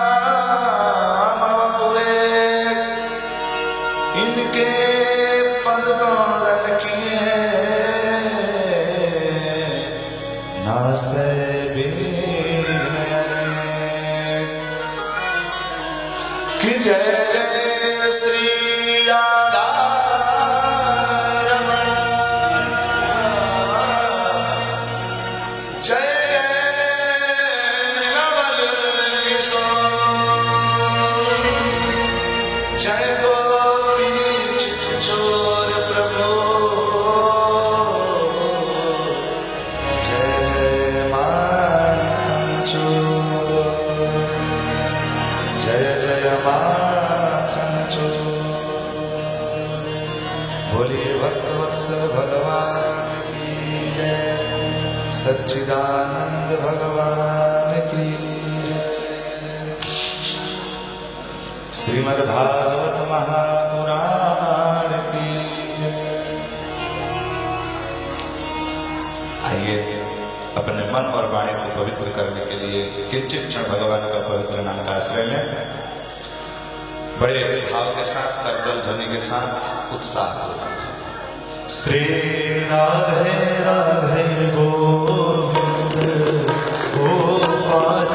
शकुरनाम हुए इनके पद पालन किए नासे कि जय जय श्री राधा रमण जय जय नवल किशोर जय गोपी चित्तचोर प्रभु जय जय माखन चोर जय जय माखन चोर बोलिए भक्तवत्सल भगवान की जय सच्चिदानंद भगवान की जय श्रीमद् भागवत महापुराण की जय। आइए अपने मन और वाणी को पवित्र करने के लिए किंचित क्षण भगवान का पवित्र नाम का आश्रय लें। बड़े भाव के साथ करतल ध्वनि के साथ उत्साह श्री राधे राधे गोविंद गोपाल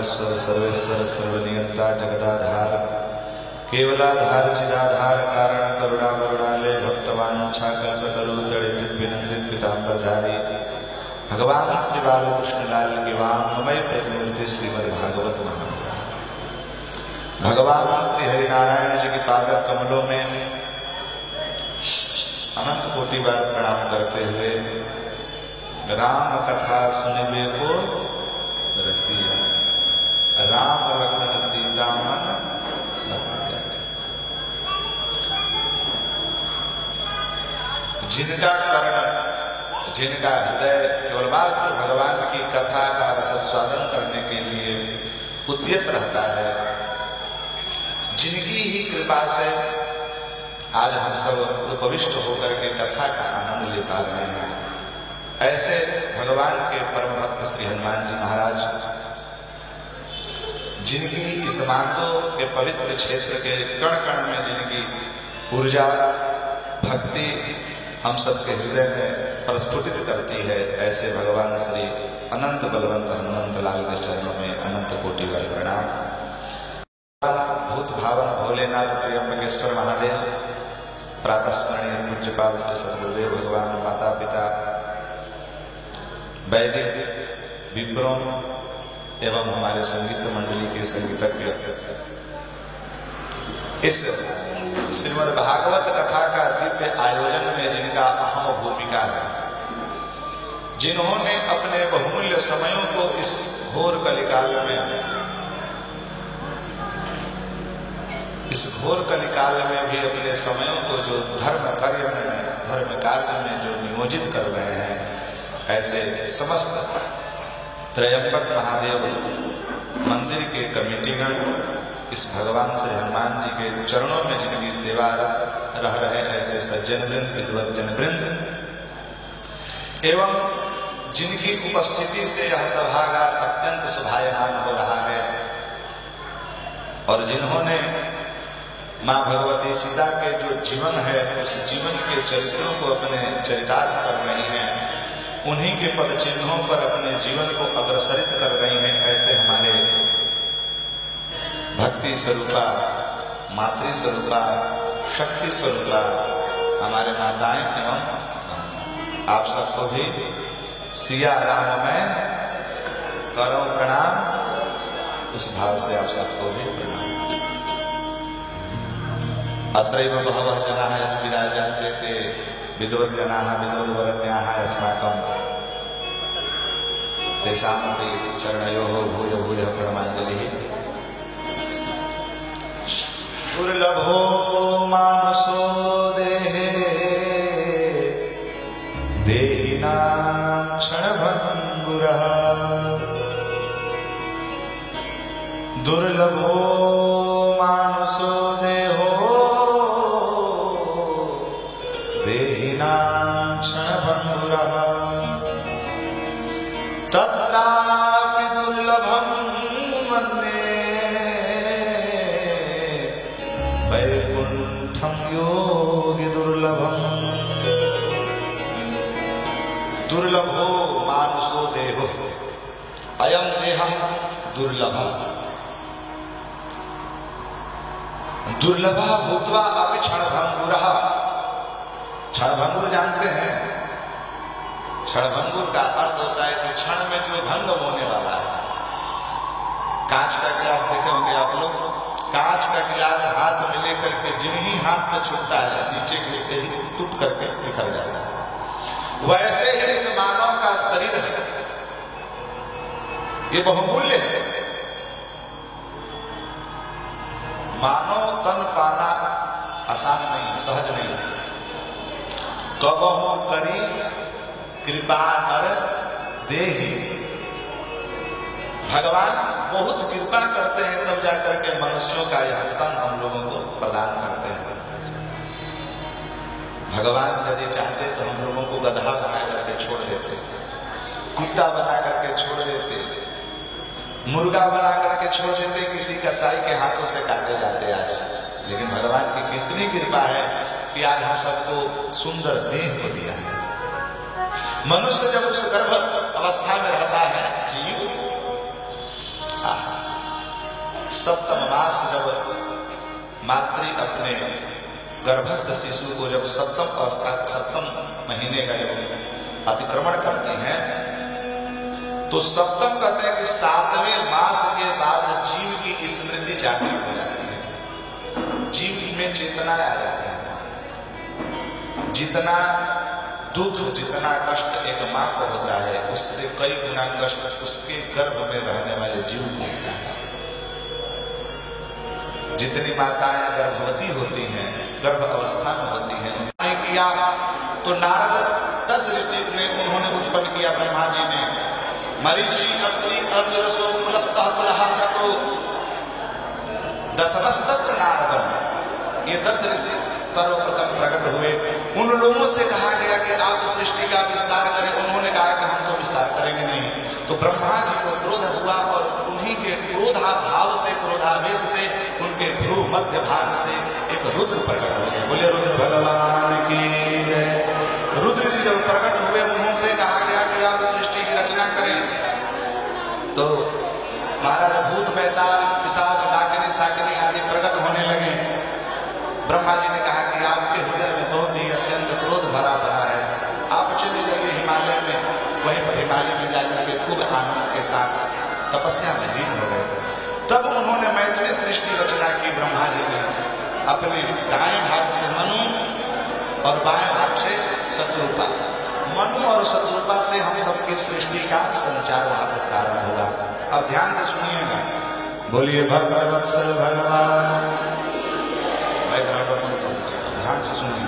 सर्वेश्वर सर्वेश्वर सर्वनियंता जगदाधार केवलाधार चिदाधार कारण करुणा करुणालय भक्तवांछा कल्पतरु तड़ित विनंदित पीतांबरधारी भगवान श्री बालकृष्ण लाल की वांगमय प्रतिमूर्ति श्रीमद्भागवत महापुराण। भगवान श्री हरिनारायण जी के पाद कमलों में अनंत कोटि बार प्रणाम करते हुए राम कथा सुनबे को रसिया राम लखन सीता मन बसिया। जिनका कर्ण जिनका हृदय केवल मात्र भगवान की कथा का रसस्वादन करने के लिए उद्यत रहता है, जिनकी ही कृपा से आज हम सब उपविष्ट होकर के कथा का आनंद ले पा रहे हैं, ऐसे भगवान के परम भक्त श्री हनुमान जी महाराज जिनकी इस मानव के पवित्र क्षेत्र के कण कण में जिनकी ऊर्जा भक्ति हम सबके हृदय में प्रस्फुटित करती है, ऐसे भगवान श्री अनंत बलवंत हनुमंत लाल के चरणों में अनंत कोटि बार प्रणाम। भूत भावन भोलेनाथ त्र्यंबकेश्वर महादेव, प्रातस्मरणीय पूज्यपाद श्री सद्गुरुदेव भगवान, माता पिता, वैदिक विप्रों एवं हमारे संगीत मंडली के संगीतज्ञ, इस श्रीमद् भागवत कथा का दिव्य आयोजन में जिनका अहम भूमिका है, जिन्होंने अपने बहुमूल्य समयों को इस घोर कलिकाल में भी अपने समयों को जो धर्म कार्य में जो नियोजित कर रहे हैं, ऐसे समस्त त्रयंबक महादेव मंदिर के कमेटीगण, इस भगवान श्री हनुमान जी के चरणों में जिनकी सेवा रह रहे ऐसे सज्जन वृंद, विद्वत जन वृंद एवं जिनकी उपस्थिति से यह सभागार अत्यंत शोभायमान हो रहा है, और जिन्होंने माँ भगवती सीता के जो जीवन है उस जीवन के चरित्रों को अपने चरितार्थ कर रही हैं, उन्हीं के पद चिन्हों पर अपने जीवन को अग्रसरित कर रही हैं। ऐसे हमारे भक्ति स्वरूपा, मातृ स्वरूपा, शक्ति स्वरूपा हमारे माताएं एवं आप सबको भी सिया राम में करो प्रणाम, उस भाव से आप सबको भी प्रणाम। अत्रैव बहवः जनाः विराजन्ते ते विद्वत् जनाः विद्वद्वरण्याः अस्माकं तेषामपि चरणयोः भूयो भूयः प्रणमाञ्जलिः। दुर्लभो मानुषो देहे देहिनां क्षणभङ्गुरः, दुर्लभो मानुषो देहो देहिनां क्षणभङ्गुरः, तत्रापि दुर्लभं मन्ये वैकुण्ठं योगी दुर्लभम्। दुर्लभो मानुषो देहो, अयं देहः दुर्लभः, दुर्लभः भूत्वा अपि क्षणभङ्गुरः। क्षणभंगुर जानते हैं? क्षणभंगुर का अर्थ होता है कि क्षण में जो भंग होने वाला है। कांच का गिलास देखे होंगे आप लोग, कांच का गिलास हाथ में लेकर के जिन ही हाथ से छूटता है नीचे गिरते ही टूट करके बिखर जाता है। वैसे ही इस मानव का शरीर है, ये बहुमूल्य है। मानव तन पाना आसान नहीं, सहज नहीं है। कबहु करी कृपा नर देहि, भगवान बहुत कृपा करते हैं तब जाकर के मनुष्यों का यह तन हम लोगों को प्रदान करते हैं। भगवान यदि चाहते तो हम लोगों को गधा बना करके छोड़ देते, कुत्ता बना करके छोड़ देते, मुर्गा बना करके छोड़ देते, किसी कसाई के हाथों से काटे जाते आज। लेकिन भगवान की कितनी कृपा है कि आज हम सबको सुंदर देह को दिया है। मनुष्य जब उस गर्भ अवस्था में रहता है, जीव सप्तम मास जब मातृ अपने गर्भस्थ शिशु को जब सप्तम अवस्था, सप्तम महीने का जब अतिक्रमण करती हैं, तो सप्तम कहते हैं कि 7वें मास के बाद जीव की स्मृति जागृत हो जाती है, जीव में चेतना आ जाती है। जितना दुख, जितना कष्ट एक माँ को होता है, उससे कई गुना कष्ट उसके गर्भ में रहने वाले जीव को होता है। जितनी माताएं गर्भवती होती हैं, गर्भ अवस्था में होती हैं, उन्होंने किया तो नारद 10 ऋषि ने उन्होंने उत्पन्न किया। ब्रह्मा जी ने मरीचि अत्रि अग्रसो कुलस्तः कुलहातो दशमस्तत्र नारदम, ये 10 ऋषि सर्वप्रथम प्रकट हुए। उन लोगों से कहा गया कि आप सृष्टि का विस्तार करें, उन्होंने कहा कि हम तो विस्तार करेंगे नहीं। तो ब्रह्मा जी को क्रोध हुआ और उन्हीं के क्रोधाभाव से, क्रोधावेश से उनके भ्रू मध्य भाग से एक रुद्र प्रकट हो गए। बोले रुद्र भगवान की जय। रुद्र जी जब प्रकट हुए, उनसे कहा गया कि आप सृष्टि की रचना करें। तो महाराज भूत, बैताल, पिशाच, डाकिनी, साकिनी आदि प्रकट होने लगे। ब्रह्मा जी ने कहा कि आपके हृदय में बहुत ही अत्यंत क्रोध भरा पड़ा है, आप चले जाइए हिमालय में, वहीं पर हिमालय में जाकर के खूब आनंद के साथ तपस्या में लीन हो गए। तब उन्होंने मैथिली सृष्टि रचना की। ब्रह्मा जी ने अपने दाएं भाग से मनु और बाएं भाग से शत्रुपा, मनु और शत्रुपा से हम सबकी सृष्टि का संचार वहां से प्रारंभ होगा। अब ध्यान से सुनिएगा, बोलिए भक्त वत्सल भगवान। ध्यान से सुनिए।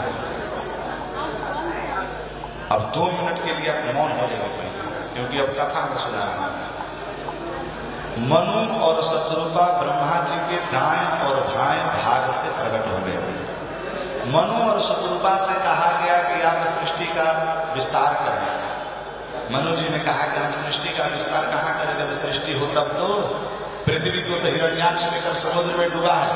अब 2 मिनट के लिए आप मौन हो जाएंगे, क्योंकि अब कथा में सुना है। मनु और शत्रुपा ब्रह्मा जी के दाएं और बाएं भाग से प्रकट हो गए। मनु और शत्रुपा से कहा गया कि आप सृष्टि का विस्तार करें। मनु जी ने कहा कि हम सृष्टि का विस्तार कहाँ करें, जब सृष्टि हो तब तो। पृथ्वी को तो हिरण्याक्ष लेकर समुद्र में डूबा है।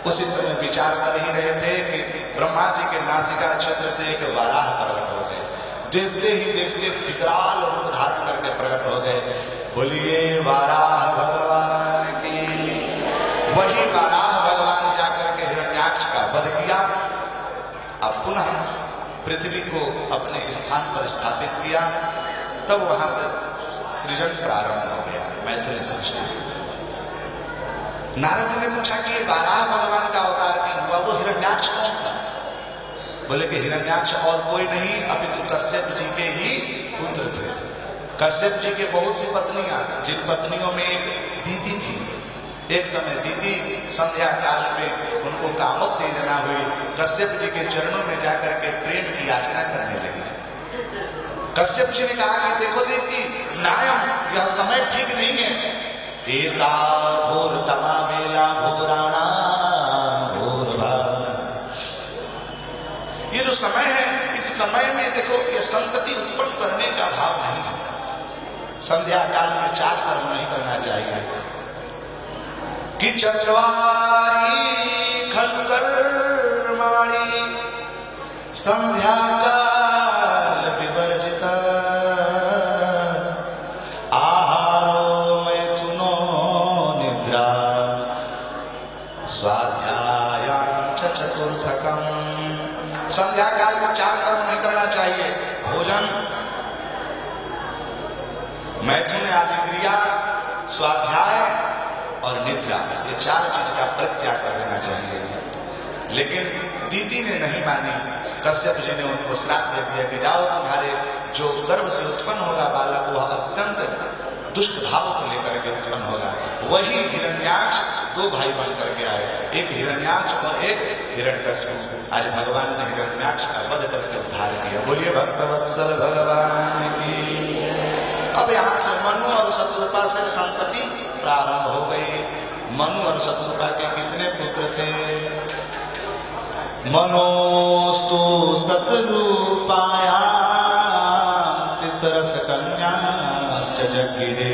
उसी समय विचार कर ही रहे थे कि ब्रह्मा जी के नासिका क्षेत्र से एक वाराह प्रकट हो गए। देखते ही देखते विकराल रूप धारण करके प्रकट हो गए। बोलिए वाराह भगवान की। वही वाराह भगवान जाकर के हिरण्याक्ष का वध किया। अब पुनः पृथ्वी को अपने स्थान पर स्थापित किया। तब वहां से सृजन प्रारंभ हो गया, मैथिली सृष्टि। नारद जी ने पूछा कि वाराह भगवान का अवतार क्यों हुआ, वो हिरण्याक्ष कौन था? बोले कि हिरण्याक्ष और कोई नहीं अपितु कश्यप जी के ही पुत्र थे। कश्यप जी के बहुत सी पत्नियां, जिन पत्नियों में एक दीदी थी। एक समय दीदी संध्या काल में उनको कामोत्तेजना हुई, कश्यप जी के चरणों में जाकर के प्रेम की याचना करने लगी। कश्यप जी ने कहा कि देखो दीदी नायम, यह समय ठीक नहीं है। ऐसा घोर तमा बेला घोराणा घोर भावना। ये जो समय है, इस समय में देखो ये संतति उत्पन्न करने का भाव नहीं है। संध्या काल में चार कर्म नहीं करना चाहिए कि चतवारी खल कर्माणि संध्या काल विवर्जिता आहारो मैथुनो निद्रा स्वाध्यायां च चतुर्थकम। संध्या काल में चार कर्म नहीं करना चाहिए। भोजन, मैथुन आदि क्रिया, स्वाध्याय और निद्रा, ये चार चीज का परित्याग कर देना चाहिए। लेकिन दीदी ने नहीं मानी। कश्यप जी ने उनको श्राप दे दिया कि जाओ, तुम्हारे जो गर्भ से उत्पन्न होगा बालक वह अत्यंत दुष्ट भाव को लेकर के उत्पन्न होगा। वही हिरण्याक्ष दो भाई बन करके आए, एक हिरण्याक्ष और एक हिरण्यकश्यप। आज भगवान ने हिरण्याक्ष का वध करके उद्धार किया। बोलिए भक्तवत्सल भगवान की। अब यहाँ से मनु और शत्रुपा से संतति प्रारंभ हो गई। मनु और शत्रुपा के कितने पुत्र थे? मनोस्तु शत्रुपायां तिसरस कन्याश्च जज्ञिरे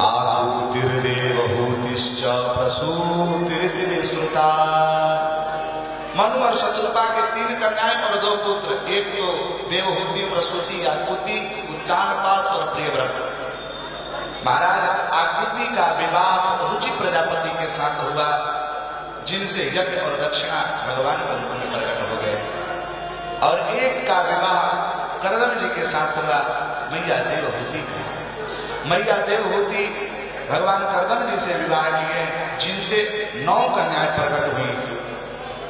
आहुतिर्देवहूतिश्च प्रसूतिर्दिविश्रुता। मनु और शत्रुपा के 3 कन्याएं और 2 पुत्र। एक तो देवहूति, प्रसूति, आकुति, उत्तानपाद और प्रियव्रत। महाराज आकुति का विवाह रुचि प्रजापति के साथ हुआ, जिनसे यज्ञ और दक्षिणा भगवान के रूप में प्रकट हो गए। और एक का विवाह कर्दम जी के साथ हुआ, मैया देवहूति का। मैया देवहूति भगवान कर्दम जी से विवाह किए, जिनसे 9 कन्याएं प्रकट हुई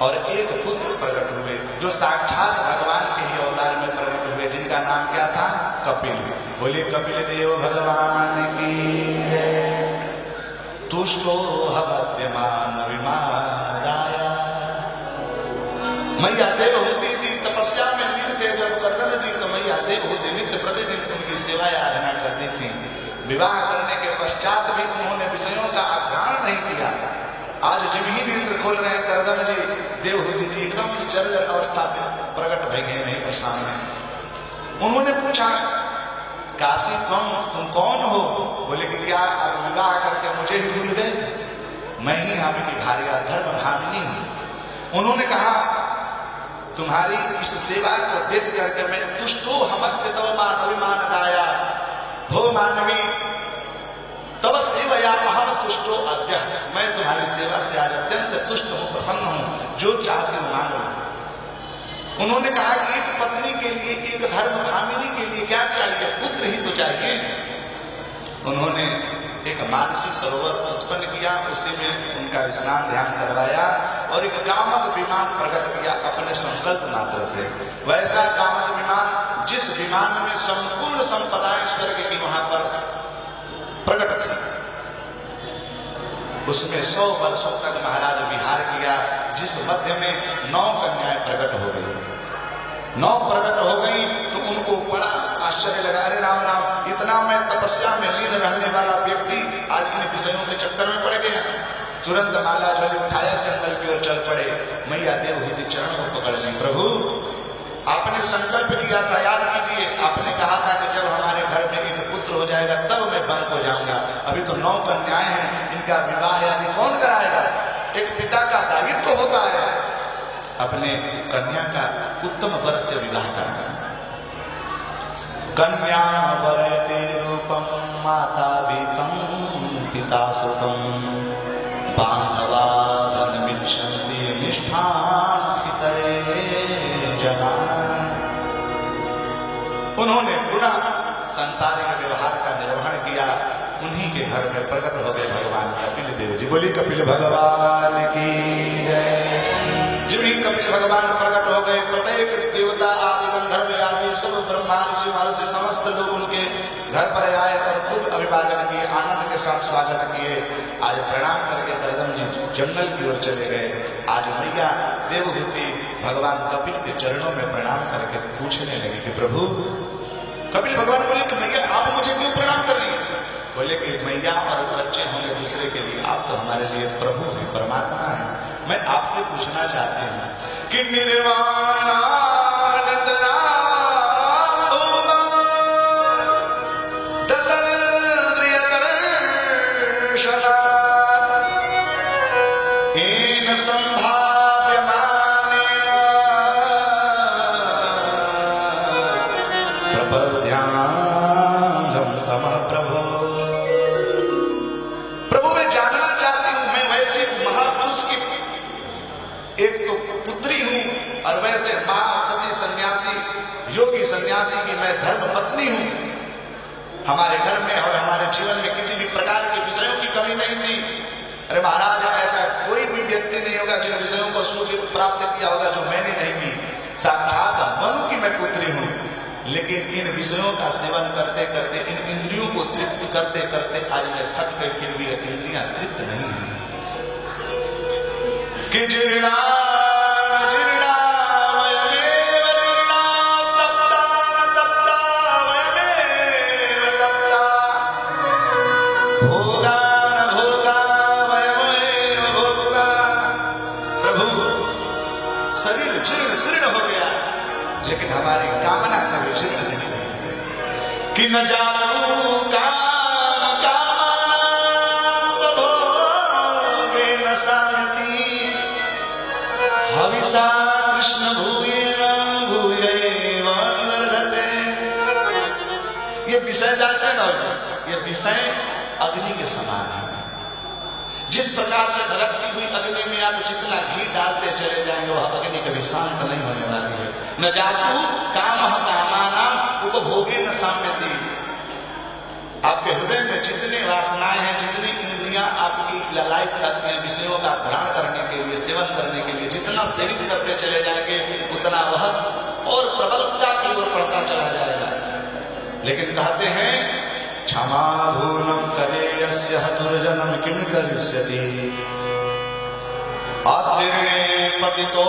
और एक पुत्र प्रकट हुए, जो साक्षात भगवान के ही अवतार में प्रकट हुए, जिनका नाम क्या था? कपिल। बोले कपिल देव भगवान की। तुष्टो हवद्यमान विमान दाया। मैया देवहूति जी तपस्या में लीन थे जब कर्दम जी, तो मैया देवहूति नित्य प्रतिदिन उनकी सेवा आराधना करती थी। विवाह करने के पश्चात भी उन्होंने विषयों का आग्रहण नहीं किया। आज जब ही नेत्र खोल रहे हैं कर्दम जी, देवहूति जी एकदम जर्जर अवस्था में प्रकट भय गए वहीं पर सामने। उन्होंने पूछा, काशी तुम कौन हो? बोले कि क्या आप विवाह करके मुझे ही भूल गए? मैं ही आपकी भार्या धर्म भामिनी हूं। उन्होंने कहा, तुम्हारी इस सेवा को देख करके मैं तुष्टो हमत्य तव मानविमान दाया। भो मानवी तब सेवया अहम तुष्टो अद्य। मैं तुम्हारी सेवा से आज अत्यंत तुष्ट हूं, प्रसन्न हूं, जो चाहती हूं मांगो। उन्होंने कहा कि एक पत्नी के लिए, एक धर्म भामिनी के लिए क्या चाहिए? पुत्र ही तो चाहिए। उन्होंने एक मानसी सरोवर उत्पन्न किया, उसी में उनका स्नान ध्यान करवाया और एक कामक विमान प्रकट किया अपने संकल्प मात्र से। वैसा कामक विमान जिस विमान में संपूर्ण संपदाएं स्वर्ग की वहां पर प्रकट थी, उसमें 100 वर्षों तक महाराज विहार किया, जिस मध्य में 9 कन्याएं प्रकट हो गई। 9 प्रकट हो गई तो उनको बड़ा आश्चर्य लगा, अरे राम राम, इतना मैं तपस्या में लीन रहने वाला व्यक्ति आज इन विषयों के चक्कर में पड़ गया। तुरंत माला झोली उठाया, जंगल की ओर चल पड़े। मैया देवहूति चरण को पकड़ ली, प्रभु आपने संकल्प किया था, याद कीजिए, आपने कहा था कि जब हमारे घर में एक पुत्र हो जाएगा तब मैं वन को जाऊंगा। अभी तो 9 कन्याएं हैं, इनका विवाह आदि कौन कराएगा? एक पिता का दायित्व तो होता है अपने कन्या का उत्तम वर से विवाह करना। कन्या वरयते रूपम माता भीतम पिता सुतम बांधवा धनमिच्छन्ति निष्ठान पितरे जना। उन्होंने पुनः सांसारिक व्यवहार का निर्वहन किया, उन्हीं के घर में प्रकट हो गए भगवान कपिल देव जी। बोली कपिल भगवान की जय। जब ही कपिल भगवान प्रकट हो गए, प्रत्येक देवता आदि गंधर्व आदि सब ब्रह्मा ऋषि महर्षि समस्त लोग उनके घर पर आए और खूब अभिवादन किए, आनंद के साथ स्वागत किए। आज प्रणाम करके करदम जी जंगल की ओर चले गए। आज मैया देवभूति भगवान कपिल के चरणों में प्रणाम करके पूछने लगी कि प्रभु, कपिल भगवान बोले कि मैया आप मुझे क्यों प्रणाम कर रही? बोले कि मैया और बच्चे होंगे दूसरे के लिए, आप तो हमारे लिए प्रभु हैं, परमात्मा हैं। मैं आपसे पूछना चाहती हूँ कि निर्वाण योगी सन्यासी की मैं धर्म पत्नी हूं। हमारे घर में और हमारे जीवन में किसी भी प्रकार के विषयों की कमी नहीं थी। अरे महाराज, ऐसा कोई भी व्यक्ति नहीं होगा जिन विषयों को सुख प्राप्त किया होगा जो मैंने नहीं की। साक्षात मनु की मैं पुत्री हूं, लेकिन इन विषयों का सेवन करते करते, इन इंद्रियों को तृप्त करते करते आज मैं थक गई, फिर भी इंद्रियां तृप्त नहीं है। कि जीर्णा हमारी कामना कभी जीर्ण नहीं हुई। कि न जातु काम कामना भोगे न शांति हविषा कृष्ण भूयेन भूयैव निवर्धते। ये विषय जानते हैं ना, ये विषय अग्नि के समान है। जिस प्रकार से धड़कती हुई अग्नि में आप जितना घी डालते चले जाएंगे वह अग्नि कभी शांत नहीं होने वाली है। न जातु कामः कामानां उपभोगे न साम्यति। आपके हृदय में जितने वासनाएं हैं, जितनी इंद्रियां आपकी ललायित रहती हैं विषयों का ग्रहण करने के लिए, सेवन करने के लिए, जितना सेवित करते चले जाएंगे उतना वह और प्रबलता की ओर बढ़ता चला जाएगा। लेकिन कहते हैं क्षमा भूनम करे यस्य हतुर्जनम किम करिष्यति आत्तिर्णे पतितो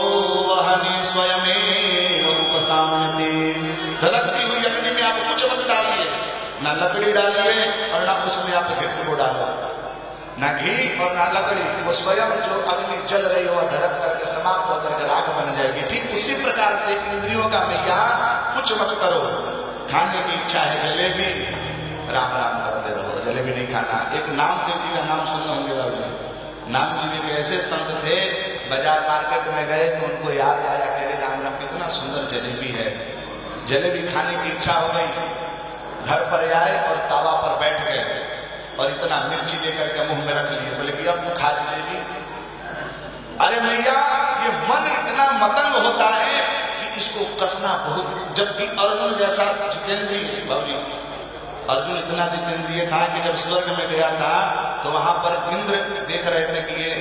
वहनि स्वयमेव उपसाम्यति। धड़कती हुई अग्नि में आप कुछ मत डालिए, ना लकड़ी डालिए और ना उसमें आप घृत को डालो, ना घी और ना लकड़ी। वो स्वयं जो अग्नि जल रही हो वह धड़क करके समाप्त होकर के राख बन जाएगी। ठीक उसी प्रकार से इंद्रियों का मैया कुछ मत करो। खाने की इच्छा है जलेबी, राम राम करते रहो, जलेबी नहीं खाना। एक नाम देव जी का नाम सुने होंगे बाबू। नाम जी भी ऐसे संत थे, बाजार मार्केट में गए तो उनको याद आया कि अरे राम राम कितना सुंदर जलेबी है। जलेबी खाने की इच्छा हो गई, घर पर आए और तावा पर बैठ गए और इतना मिर्ची लेकर के मुंह में रख लिए। बोले कि अब खा जलेबी। अरे मैया, ये मन इतना मतंग होता है कि इसको कसना बहुत। जबकि अर्जुन जैसा जितेंद्रिय, बाबूजी अर्जुन इतना जितेंद्रिय था कि जब स्वर्ग में गया था तो वहां पर इंद्र देख रहे थे कि ये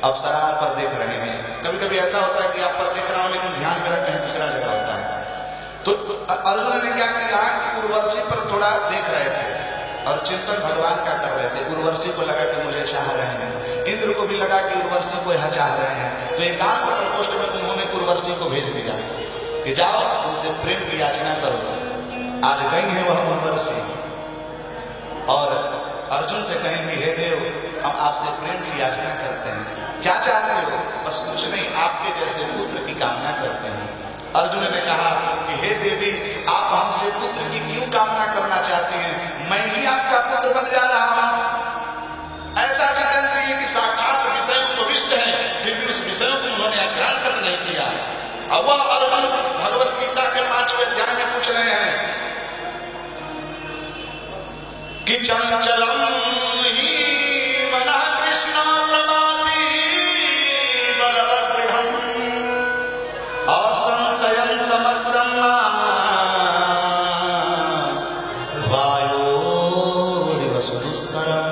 अप्सराओं पर देख रहे हैं। कभी कभी ऐसा होता है कि आप पर देख रहा हूं लेकिन ध्यान मेरा कहीं दूसरा जगह होता है। तो अर्जुन ने क्या किया कि उर्वशी पर थोड़ा देख रहे थे और चिंतन भगवान का कर रहे थे। उर्वशी को लगा कि मुझे चाह रहे हैं, इंद्र को भी लगा कि उर्वशी को यह चाह रहे हैं। तो एकांत प्रकोष्ठ में उन्होंने उर्वशी को भेज दिया कि जाओ उनसे प्रेम की याचना करो। आज गई है वह उर्वशी और अर्जुन से कहेंगे हे देव, हम आपसे प्रेम की याचना करते हैं, क्या चाहते हो? बस कुछ नहीं, आपके जैसे पुत्र की कामना करते हैं। अर्जुन ने कहा कि हे देवी, आप हमसे पुत्र की क्यों कामना करना चाहती हैं? मैं ही आपका पुत्र बन जा रहा हूं। ऐसा जितेंद्रिय कि साक्षात विषय उपविष्ट है, फिर भी उस विषय को उन्होंने ग्रहण कर नहीं किया। अब वह अर्जुन भगवत गीता के 5वें अध्याय में पूछ रहे हैं कि चंचलम ही मना कृष्ण प्रमाति बलवदृढ़ं असंशयं समग्रं वायोरिव सुदुष्करम्।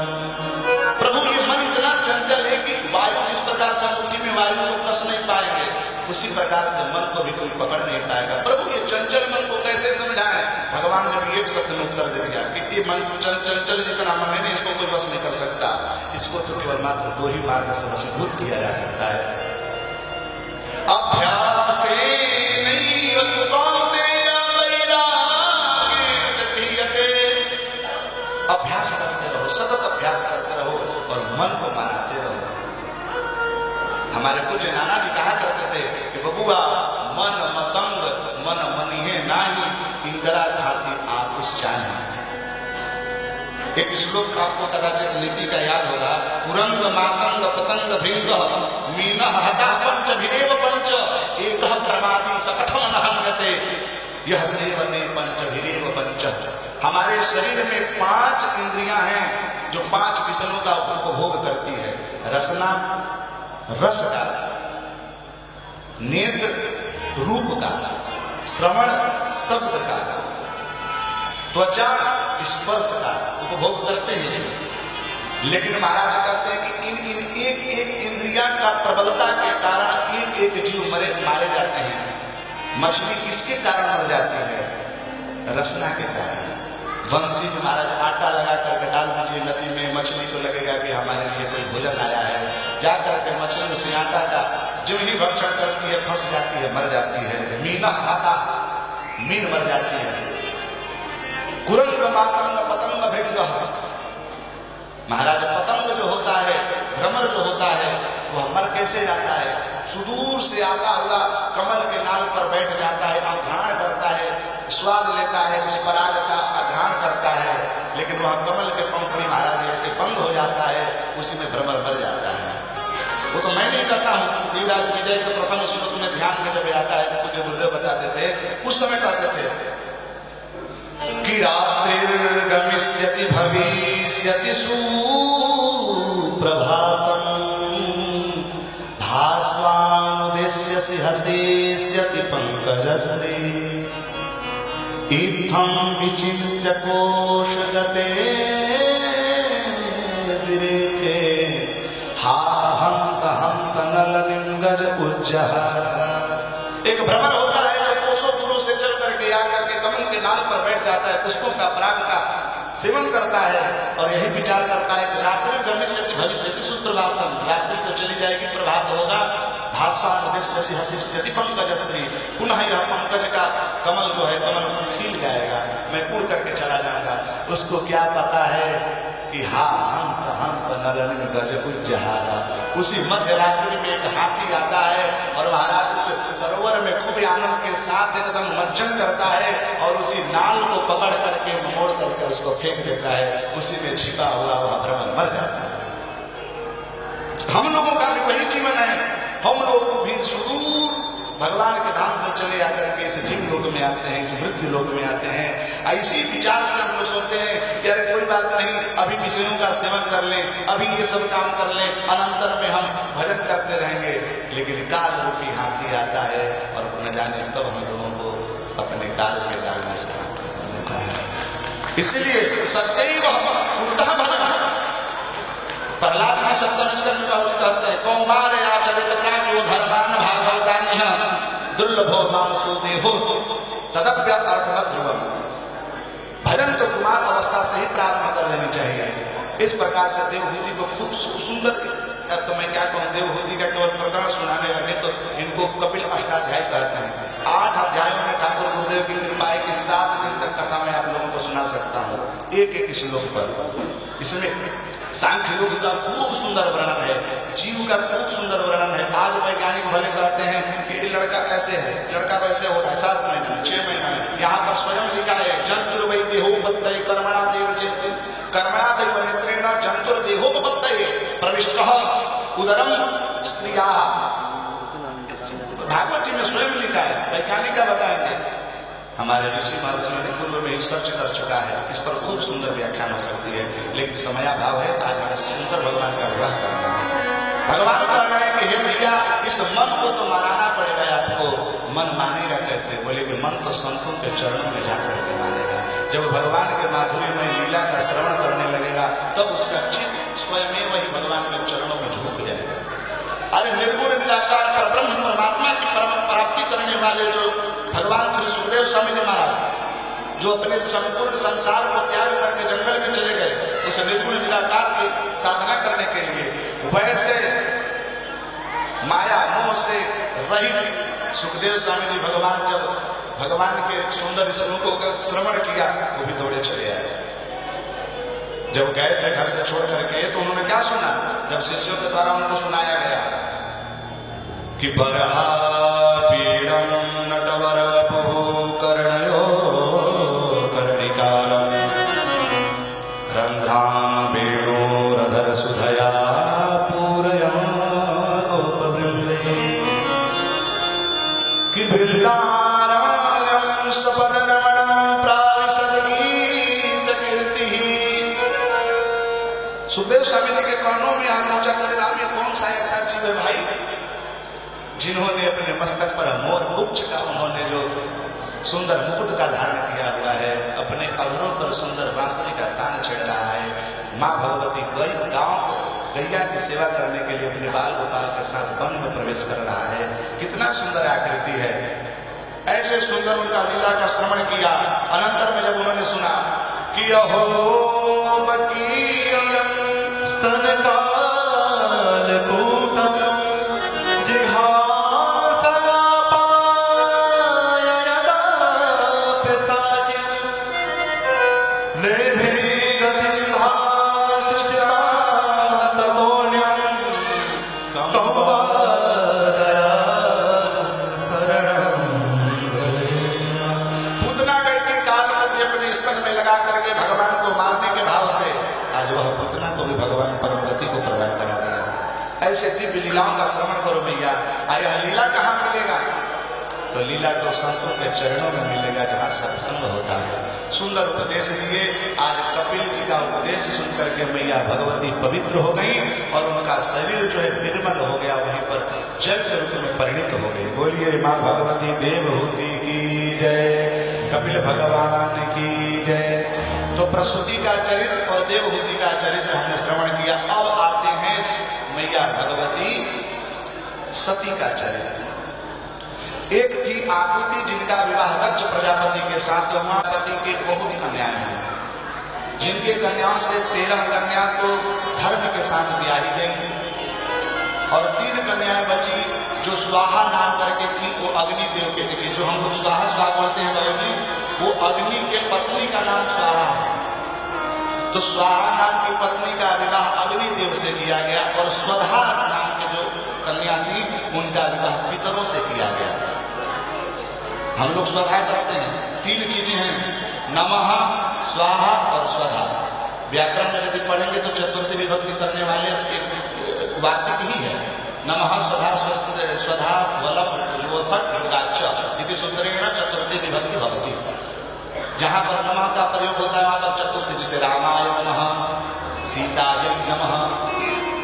प्रभु, ये मन इतना चंचल है कि वायु जिस प्रकार से मुट्ठी में वायु को कस नहीं पाएंगे, उसी प्रकार से मन को भी कोई पकड़ नहीं पाएगा। प्रभु, ये चंचल मन को कैसे समझाएं? भगवान ने भी एक शब्द में उत्तर दे दिया कि ये मन चंचल जितना मन है, इसको कोई बस नहीं कर सकता। इसको तो केवल मात्र 2 ही मार्ग से वशीभूत किया जा सकता है, अभ्यासेनैव तु कौन्तेय वैराग्येन गृह्यते। अभ्यास करते रहो, सतत अभ्यास करते रहो और मन को मनाते रहो। हमारे पूज्य नाना जी कहा करते थे कि बबुआ, मन मतंग मन मनिहे नाही, इंकरा खाती आकुश चाहिए। एक श्लोक आपको कदाचित नीति का याद होगा, कुरंग मातंग पतंग भृंग मीन हता पंच भिरेव पंच एक प्रमादी सकथम न हन्यते यह सेवते पंच भिरेव पंच। हमारे शरीर में 5 इंद्रियां हैं जो 5 विषयों का उपभोग करती है। रसना रस का, नेत्र रूप का, श्रवण शब्द का, त्वचा स्पर्श का उपभोग करते हैं। लेकिन महाराज कहते हैं कि इन एक एक इंद्रिया का प्रबलता के कारण एक एक जीव मारे जाते हैं। मछली किसके कारण मर जाती है? रसना के कारण। बंसी में महाराज आटा लगा करके डाल दीजिए नदी में, मछली को लगेगा कि हमारे लिए कोई भोजन आया है। जा करके मछली उस आटा का जो ही भक्षण करती है, फंस जाती है, मर जाती है। मीना आता, मीन मर जाती है। कुरंग मातंग पतंग भृंग, महाराज पतंग जो होता है, भ्रमर जो होता है, वह मर कैसे जाता है? सुदूर से आता हुआ कमल के नाल पर बैठ जाता है, अघ्राण करता है, स्वाद लेता है, उस पराग का अघ्राण करता है, लेकिन वह कमल के पंख में महाराज ऐसे बंद हो जाता है, उसी में भ्रमर मर जाता है। वो तो मैं नहीं कहता हूँ, शिवराज विजय के प्रथम श्लोक में ध्यान में जब आता है, कुछ गुरुदेव बताते थे, उस समय कहते थे कि रात्रिर्गमिष्यति भविष्यति सुप्रभातम् भास्वानुदेश्यसि हसिष्यति पंकजश्री इत्थं विचिन्त्य कोशगते दिरेके हा हंत हंत नलनिं गज उज्जहारा। एक भ्रमर होता है जो कोसों दूरों से चल करके आकर के कमल के नाल पर बैठ जाता है, पुष्पों का पराग का सेवन करता है और यही विचार करता है कि रात्रि गमिष्यति भविष्यति सुप्रभातम्, रात्रि तो चली जाएगी, प्रभात होगा। भास्वानुदेश्यसि हसिष्यति पंकजश्री, पुनः यह पंकज का कमल जो है, कमल खिल जाएगा, मैं उड़ करके चला जाऊंगा। उसको क्या पता है कि हा हंत हंत नलनिं गज उज्जहारा। उसी मध्य रात्रि में एक हाथी आता है और महाराज उस सरोवर में खूब आनंद के साथ एकदम मज्जन करता है और उसी नाल को पकड़ करके मोड़ करके उसको फेंक देता है, उसी में छिपा हुआ वह भ्रमर मर जाता है। हम लोगों का भी वही जीवन है, हम लोग भी सुदूर भगवान के धाम से चले आकर के इस जीव लोक में आते हैं, इस मृत्यु लोक में आते हैं। ऐसी विचार से हम लोग सोचते हैं कि अरे कोई बात नहीं, अभी विषयों का सेवन कर लें, अभी ये सब काम कर लें, अनंतर में हम भजन करते रहेंगे। लेकिन काल रूपी हाथी आता है और न जाने कब हम लोगों को अपने काल के जाल में समाप्त कर देता है। इसलिए सदैव पूर्णतः भजन। प्रहलाद की सप्तम स्कंद में कहते हैं कौमार आचरित प्राज्ञो धर्मान भागवतान्य दुर्लभो मानसो देहो तदप्य अर्थवत् ध्रुवम्। भजन तो कुमार अवस्था से ही प्रारंभ कर लेनी चाहिए। इस प्रकार से देवहूति को खूब सुंदर, तो मैं क्या कहूँ, देवहूति का केवल प्रकरण सुनाने लगे तो इनको कपिल अष्टाध्याय कहते हैं। 8 अध्यायों में ठाकुर गुरुदेव की कृपा है कि 7 दिन तक कथा मैं आप लोगों को सुना सकता हूँ, एक एक श्लोक पर। इसमें सांख्य योग का खूब सुंदर वर्णन है, जीव का खूब सुंदर वर्णन है। आज वैज्ञानिक भले कहते हैं कि ये लड़का ऐसे है, लड़का वैसे कैसे हो रहा है? 7 महीने में, 6 महीने में। यहाँ पर स्वयं लिखा है जंतुर्वै देहोपत्तये कर्मणा देव कर्मणा देव नेत्रेण जंतुर्देहोपत्तये प्रविष्टः उदरम स्त्रिया। भागवत जी में स्वयं लिखा है, वैज्ञानिक का बताएंगे। हमारे ऋषि महर्षि ने पूर्व में ही सर्च कर चुका है, इस पर खूब सुंदर व्याख्यान हो सकती है, लेकिन समयाभाव है। आज हमें सुंदर भगवान का विवाह करना है। भगवान कह रहे हैं कि हे भैया, इस मन को तो मनाना पड़ेगा आपको। मन मानेगा कैसे? बोले कि मन तो संतों के चरणों में जाकर के मानेगा। जब भगवान के माधुर्य में लीला का श्रवण करने लगेगा, तब उसका चित्त स्वयं वही भगवान के चरणों में झुक जाएगा। अरे निर्गुण निराकार परब्रह्म परमात्मा की प्राप्ति करने वाले जो भगवान श्री सुखदेव स्वामी जी महाराज, जो अपने संपूर्ण संसार को त्याग करके जंगल में चले गए उस निर्गुण निराकार की साधना करने के लिए, वैसे माया मोह से रहित सुखदेव स्वामी जी भगवान जब भगवान के सुंदर श्लोकों का श्रवण किया, वो भी दौड़े चले आए। जब गए थे घर से छोड़ करके, तो उन्होंने क्या सुना? जब शिष्यों के द्वारा उनको सुनाया गया कि बरहा पीड़म नटवर कर्णयो कर्णिकारम रंध्राम वेणोरधर सुधया पूरयं गोपवृंदे कि वृंदारण्यं सपदरमणं प्राविशद गीत कीर्तिः। सुखदेव स्वामी जी के कानों में आप पहुंचा करे, राम ये कौन सा ऐसा जीव है भाई जिन्होंने अपने मस्तक पर मोर पुच्छ का उन्होंने जो सुंदर मुकुट का धारण किया हुआ है, अपने अधरों पर सुंदर बांसुरी का तान छेड़ रहा है। माँ भगवती गांव गैया की सेवा करने के लिए अपने बाल गोपाल के साथ वन में प्रवेश कर रहा है। कितना सुंदर आकृति है। ऐसे सुंदर उनका लीला का श्रवण किया। अनंतर में जब उन्होंने सुना कि अहो बकीयम स्तनकाल कूटम ऐसे दिव्य लीलाओं का श्रवण करो भैया। अरे लीला कहाँ मिलेगा? तो लीला तो संतों के चरणों में मिलेगा, जहाँ सत्संग होता है। सुंदर उपदेश दिए। आज कपिल जी का उपदेश सुन करके मैया भगवती पवित्र हो गई और उनका शरीर जो है निर्मल हो गया, वहीं पर जल के रूप में परिणित हो गई। बोलिए माँ भगवती देवहूति की जय, कपिल भगवान की जय। तो प्रसूति का चरित्र और देवहूति का चरित्र हमने श्रवण किया। अब आते हैं मैया भगवती सती का चरित्र। एक थी आकुति, जिनका विवाह दक्ष प्रजापति के साथ हुआ। पति के बहुत कन्याएं हैं, जिनके कन्याओं से 13 कन्या तो धर्म के साथ ब्याही गई और 3 कन्याएं बची जो स्वाहा नाम करके थी, वो अग्नि देव के थे। जो हम लोग स्वाहा स्वाहा बोलते हैं अग्नि, वो अग्नि के पत्नी का नाम स्वाहा है। तो स्वाहा नाम की पत्नी का विवाह अग्नि देव से किया गया और स्वधा नाम की जो कन्या थी, उनका विवाह पितरों से किया गया। हम लोग स्वधा करते हैं। 3 चीजें हैं, नमः, स्वाहा और स्वधा। व्याकरण में यदि पढ़ेंगे तो चतुर्थी विभक्ति करने वाले एक वार्तिक ही है। नमः स्वधा स्वधा वलम योषट योगाच्च इति सूत्रेण चतुर्थी विभक्ति भवति। जहां पर नमः का प्रयोग होता है वहां पर चतुर्थी, जैसे रामाय नमः, सीताय नमः,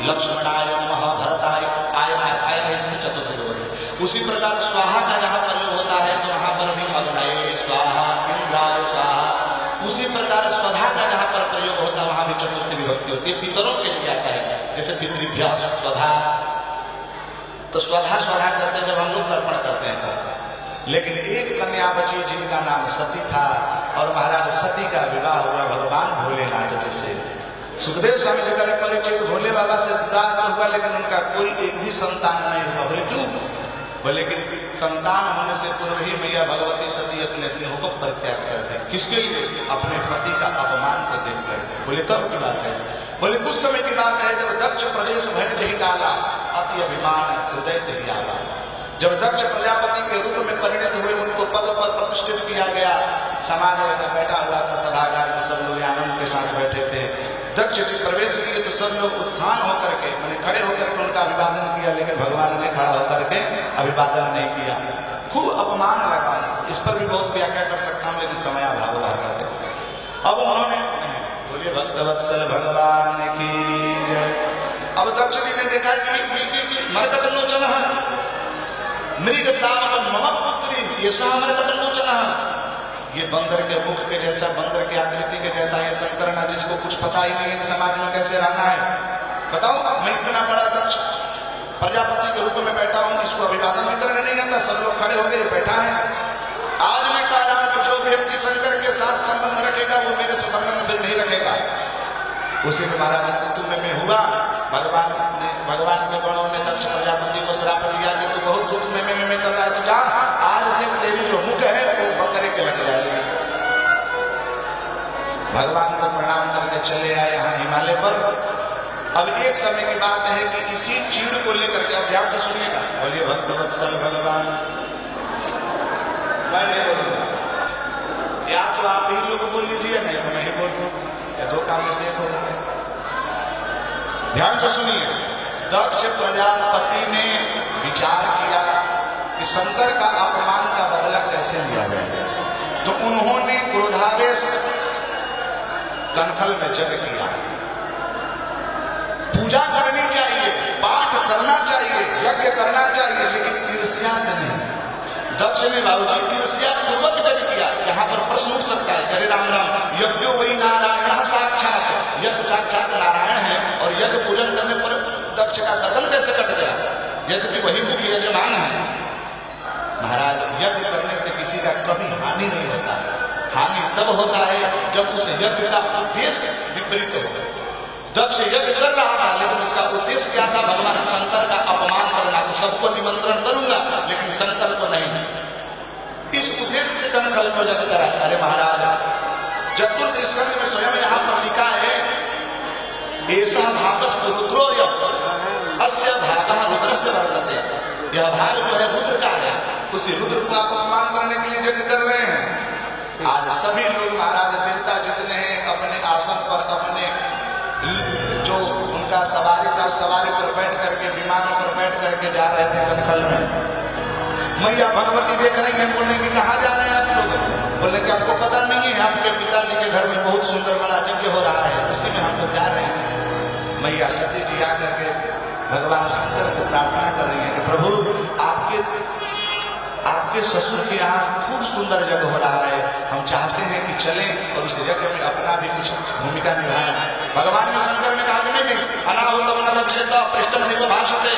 लक्ष्मणाय नमः, भरताय आय इसमें चतुर्थी विभक्ति। उसी प्रकार स्वाहा का जहां प्रयोग होता है तो वहां पर भी अग्नये स्वाहा, इंद्राय स्वाहा। उसी प्रकार स्वधा का जहां पर प्रयोग होता है वहां भी चतुर्थी विभक्ति होती है। पितरों के लिए आता है, जैसे पितृभ्यः स्वधा। तो स्वधा स्वधा करते हैं जब हम लोग तर्पण करते हैं तो। लेकिन एक कन्या बची जिनका नाम सती था और महाराज सती का विवाह हुआ भगवान भोलेनाथ जी से। सुखदेव स्वामी जी का परिचय भोले बाबा से विवाह तो हुआ, लेकिन उनका कोई एक भी संतान नहीं हुआ। बोले क्यों? बोले कि संतान होने से पूर्व ही मैया भगवती सती अपने देहों को परित्याग कर दी। किसके लिए? अपने पति का अपमान को देखकर। बोले कब की बात है? बोले कुछ समय की बात है जब दक्ष प्रदेश भय जही काला अति अभिमान हृदय ही आवा। जब दक्ष प्रजापति के रूप में परिणत हुए, उनको पद पर प्रतिष्ठित किया गया। समाज ऐसा बैठा हुआ था, सभागार में सब लोग आनंद के साथ बैठे थे। दक्ष जी प्रवेश किए तो सब लोग उत्थान होकर के, मैंने खड़े होकर के उनका अभिवादन किया, लेकिन भगवान ने खड़ा होकर के अभिवादन नहीं किया। खूब अपमान लगा। इस पर भी बहुत व्याख्या कर सकता हूँ, लेकिन समय अभाव है। अब उन्होंने बोलिए भक्तवत्सल भगवान की जय। अब दक्ष जी ने देखा कि मरकट लोचन मृग सावक मम पुत्री, ये मरकट लोचन, ये बंदर के मुख के जैसा, बंदर की आकृति के जैसा ये शंकर ना, जिसको कुछ पता ही नहीं है समाज में कैसे रहना है। बताओ, मैं इतना बड़ा दक्ष प्रजापति के रूप में बैठा हूं, इसको अभिवादन भी करने नहीं आता। सब लोग खड़े होकर बैठा है। आज मैं कह रहा हूं कि जो व्यक्ति शंकर के साथ संबंध रखेगा वो मेरे से संबंध फिर नहीं रखेगा। उसी में हमारा अस्तित्व में हुआ। भगवान के गणों ने दक्ष प्रजापति को श्राप दिया कि तू बहुत दुख में कर रहा है, तो जा आज से तेरी जो मुख है वो बकरे के लग जाएगी। भगवान को प्रणाम करके चले आए यहाँ हिमालय पर। अब एक समय की बात है कि इसी चीड़ को लेकर के, अब ध्यान से सुनिएगा, बोलिए भक्तवत्सल भगवान। मैं नहीं बोलूंगा, या तो आप ही लोग बोल लीजिए, नहीं तो मैं ही बोल दूं, या दो काम में से एक होगा। ध्यान से सुनिए। दक्ष प्रजापति ने विचार किया कि शंकर का अपमान का बदला कैसे लिया जाए, तो उन्होंने क्रोधावेश कनखल में जग किया। पूजा करनी चाहिए, पाठ करना चाहिए, यज्ञ करना चाहिए, लेकिन ईर्ष्या से नहीं। दक्ष ने बाबूजी ईर्ष्या पूर्वक जग किया। यहाँ पर प्रश्न उठ सकता है, अरे राम राम, यज्ञो वही नारायण साक्षात, यज्ञ साक्षात नारायण है, और यज्ञ पूजन करने पर दक्ष का कदम कैसे कट गया, यद्यपि वही मुख्य यजमान है। महाराज, यज्ञ करने से किसी का कभी हानि नहीं होता। हानि तब होता है जब उस यज्ञ का उद्देश्य विपरीत हो। दक्ष यज्ञ कर रहा था, लेकिन उसका उद्देश्य क्या था? भगवान शंकर का अपमान करना। तो सबको निमंत्रण करूंगा, लेकिन शंकर को नहीं। इस उद्देश्य से कनखल में यज्ञ करा। अरे महाराज, चतुर्थ स्कंद में स्वयं यहाँ पर लिखा है, ऐसा भागस्तु रुद्रो यस् अस्य भागः रुद्रस्य वर्तते। यह भाग जो है रुद्र का है, उसी रुद्र को आप अपमान करने के लिए यज्ञ कर रहे हैं। आज सभी लोग महाराज देवता जितने हैं अपने आसन पर, अपने जो उनका सवारी था सवारी पर बैठ करके, विमान पर बैठ करके जा रहे थे कनखल में। मैया भगवती देख रही है, बोलने की कहाँ जा रहे हैं आप लोग? बोले कि आपको पता नहीं है, आपके पिताजी के घर में बहुत सुंदर बड़ा यज्ञ हो रहा है, उसी में हम लोग जा रहे हैं। मैया सती जी आकर के भगवान शंकर से प्रार्थना कर रही है कि प्रभु आपके ससुर के यहाँ खूब सुंदर यज्ञ हो रहा है, हम चाहते हैं कि चलें और उस यज्ञ में अपना भी कुछ भूमिका निभाएं। भगवान ने शंकर ने कहा कि नहीं, अनाहुतम न गच्छेत पृष्ठम नैव भाषते।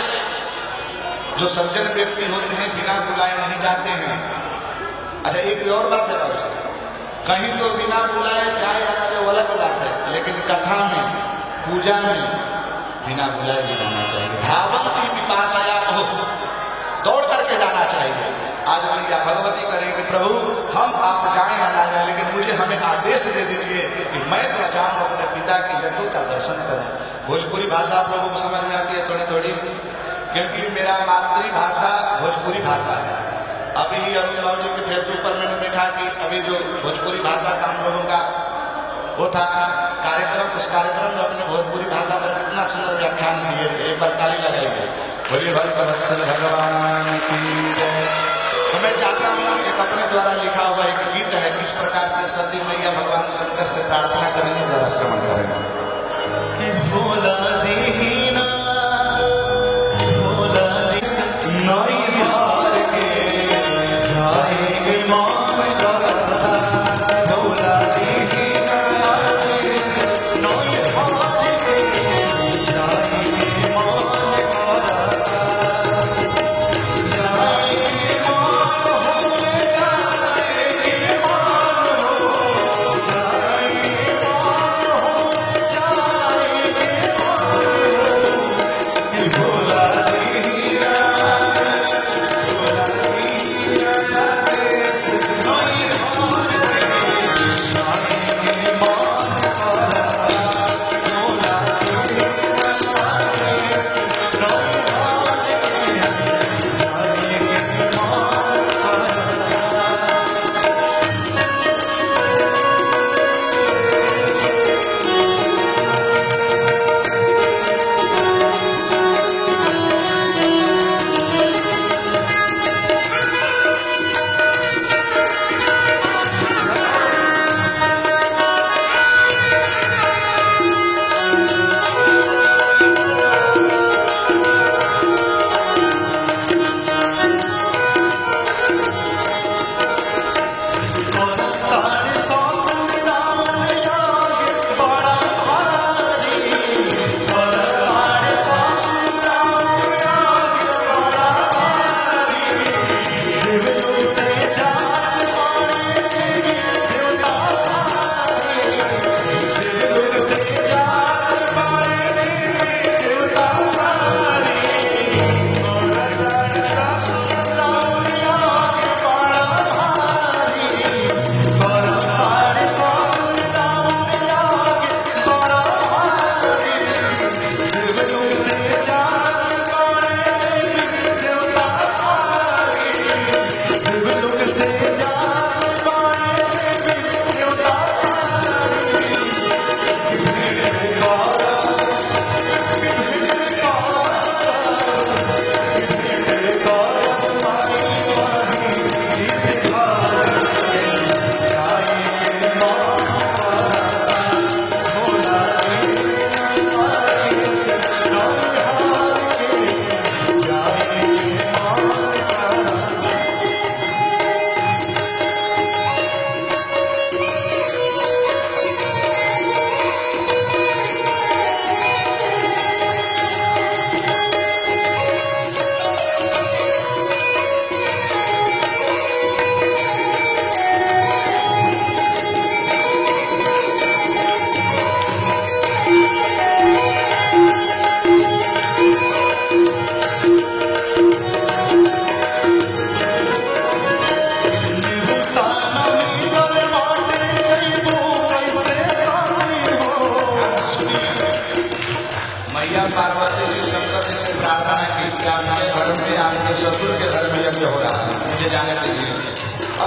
जो सज्जन व्यक्ति होते हैं बिना बुलाए नहीं जाते हैं। अच्छा, एक और बात है, कहीं तो बिना बुलाए चाय आना जो अलग बात है, लेकिन कथा में, पूजा में बिना बुलाए भी जाना चाहिए। धावंती पिपासाया हो, दौड़ करके जाना चाहिए। आज मैया भगवती करेंगे, प्रभु हम आप जाएं या ना जाए, लेकिन मुझे हमें आदेश दे दीजिए कि मैं तो जाऊं अपने पिता की यज्ञों का दर्शन करूं। भोजपुरी भाषा आप लोगों को समझ में आती है थोड़ी थोड़ी, क्योंकि मेरा मातृभाषा भोजपुरी भाषा है। अभी अरुण बाबू जी के फेसबुक पर मैंने देखा कि अभी जो भोजपुरी भाषा का हम लोगों का वो था कार्यक्रम, उस कार्यक्रम में अपने भोजपुरी भाषा पर कितना सुंदर व्याख्यान दिए थे। एक बार ताली लगाइए, बोलिए भक्तवत्सल भगवान की जय। तो मैं चाहता हूँ एक अपने द्वारा लिखा हुआ एक गीत है, किस प्रकार से सती मैया भगवान शंकर से प्रार्थना करेंगे, जरा श्रवण करेंगे। कि भोला दीना भोला नई हार के जाएंगे मान करता, भोला दीना नई हार के जाएंगे मान करता, जाएंगे मान हो जाएंगे मान हो जाएंगे मान हो जाएंगे मान हो।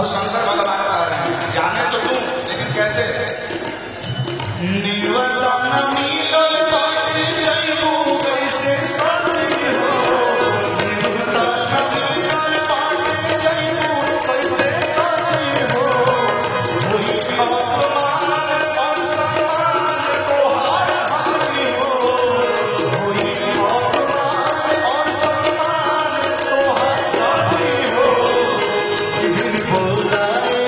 अब शंकर भगवान कह रहे हैं जाने तो तुम, लेकिन कैसे? निर्वतन मिलन बाटे जइबू कैसे सती हो, निर्वतन मिलन बाटे जइबू कैसे सती हो, वही अपमान और सम्मान तोहार हानि हो, वही अपमान और सम्मान तोहार हानि हो। बिन बोलाए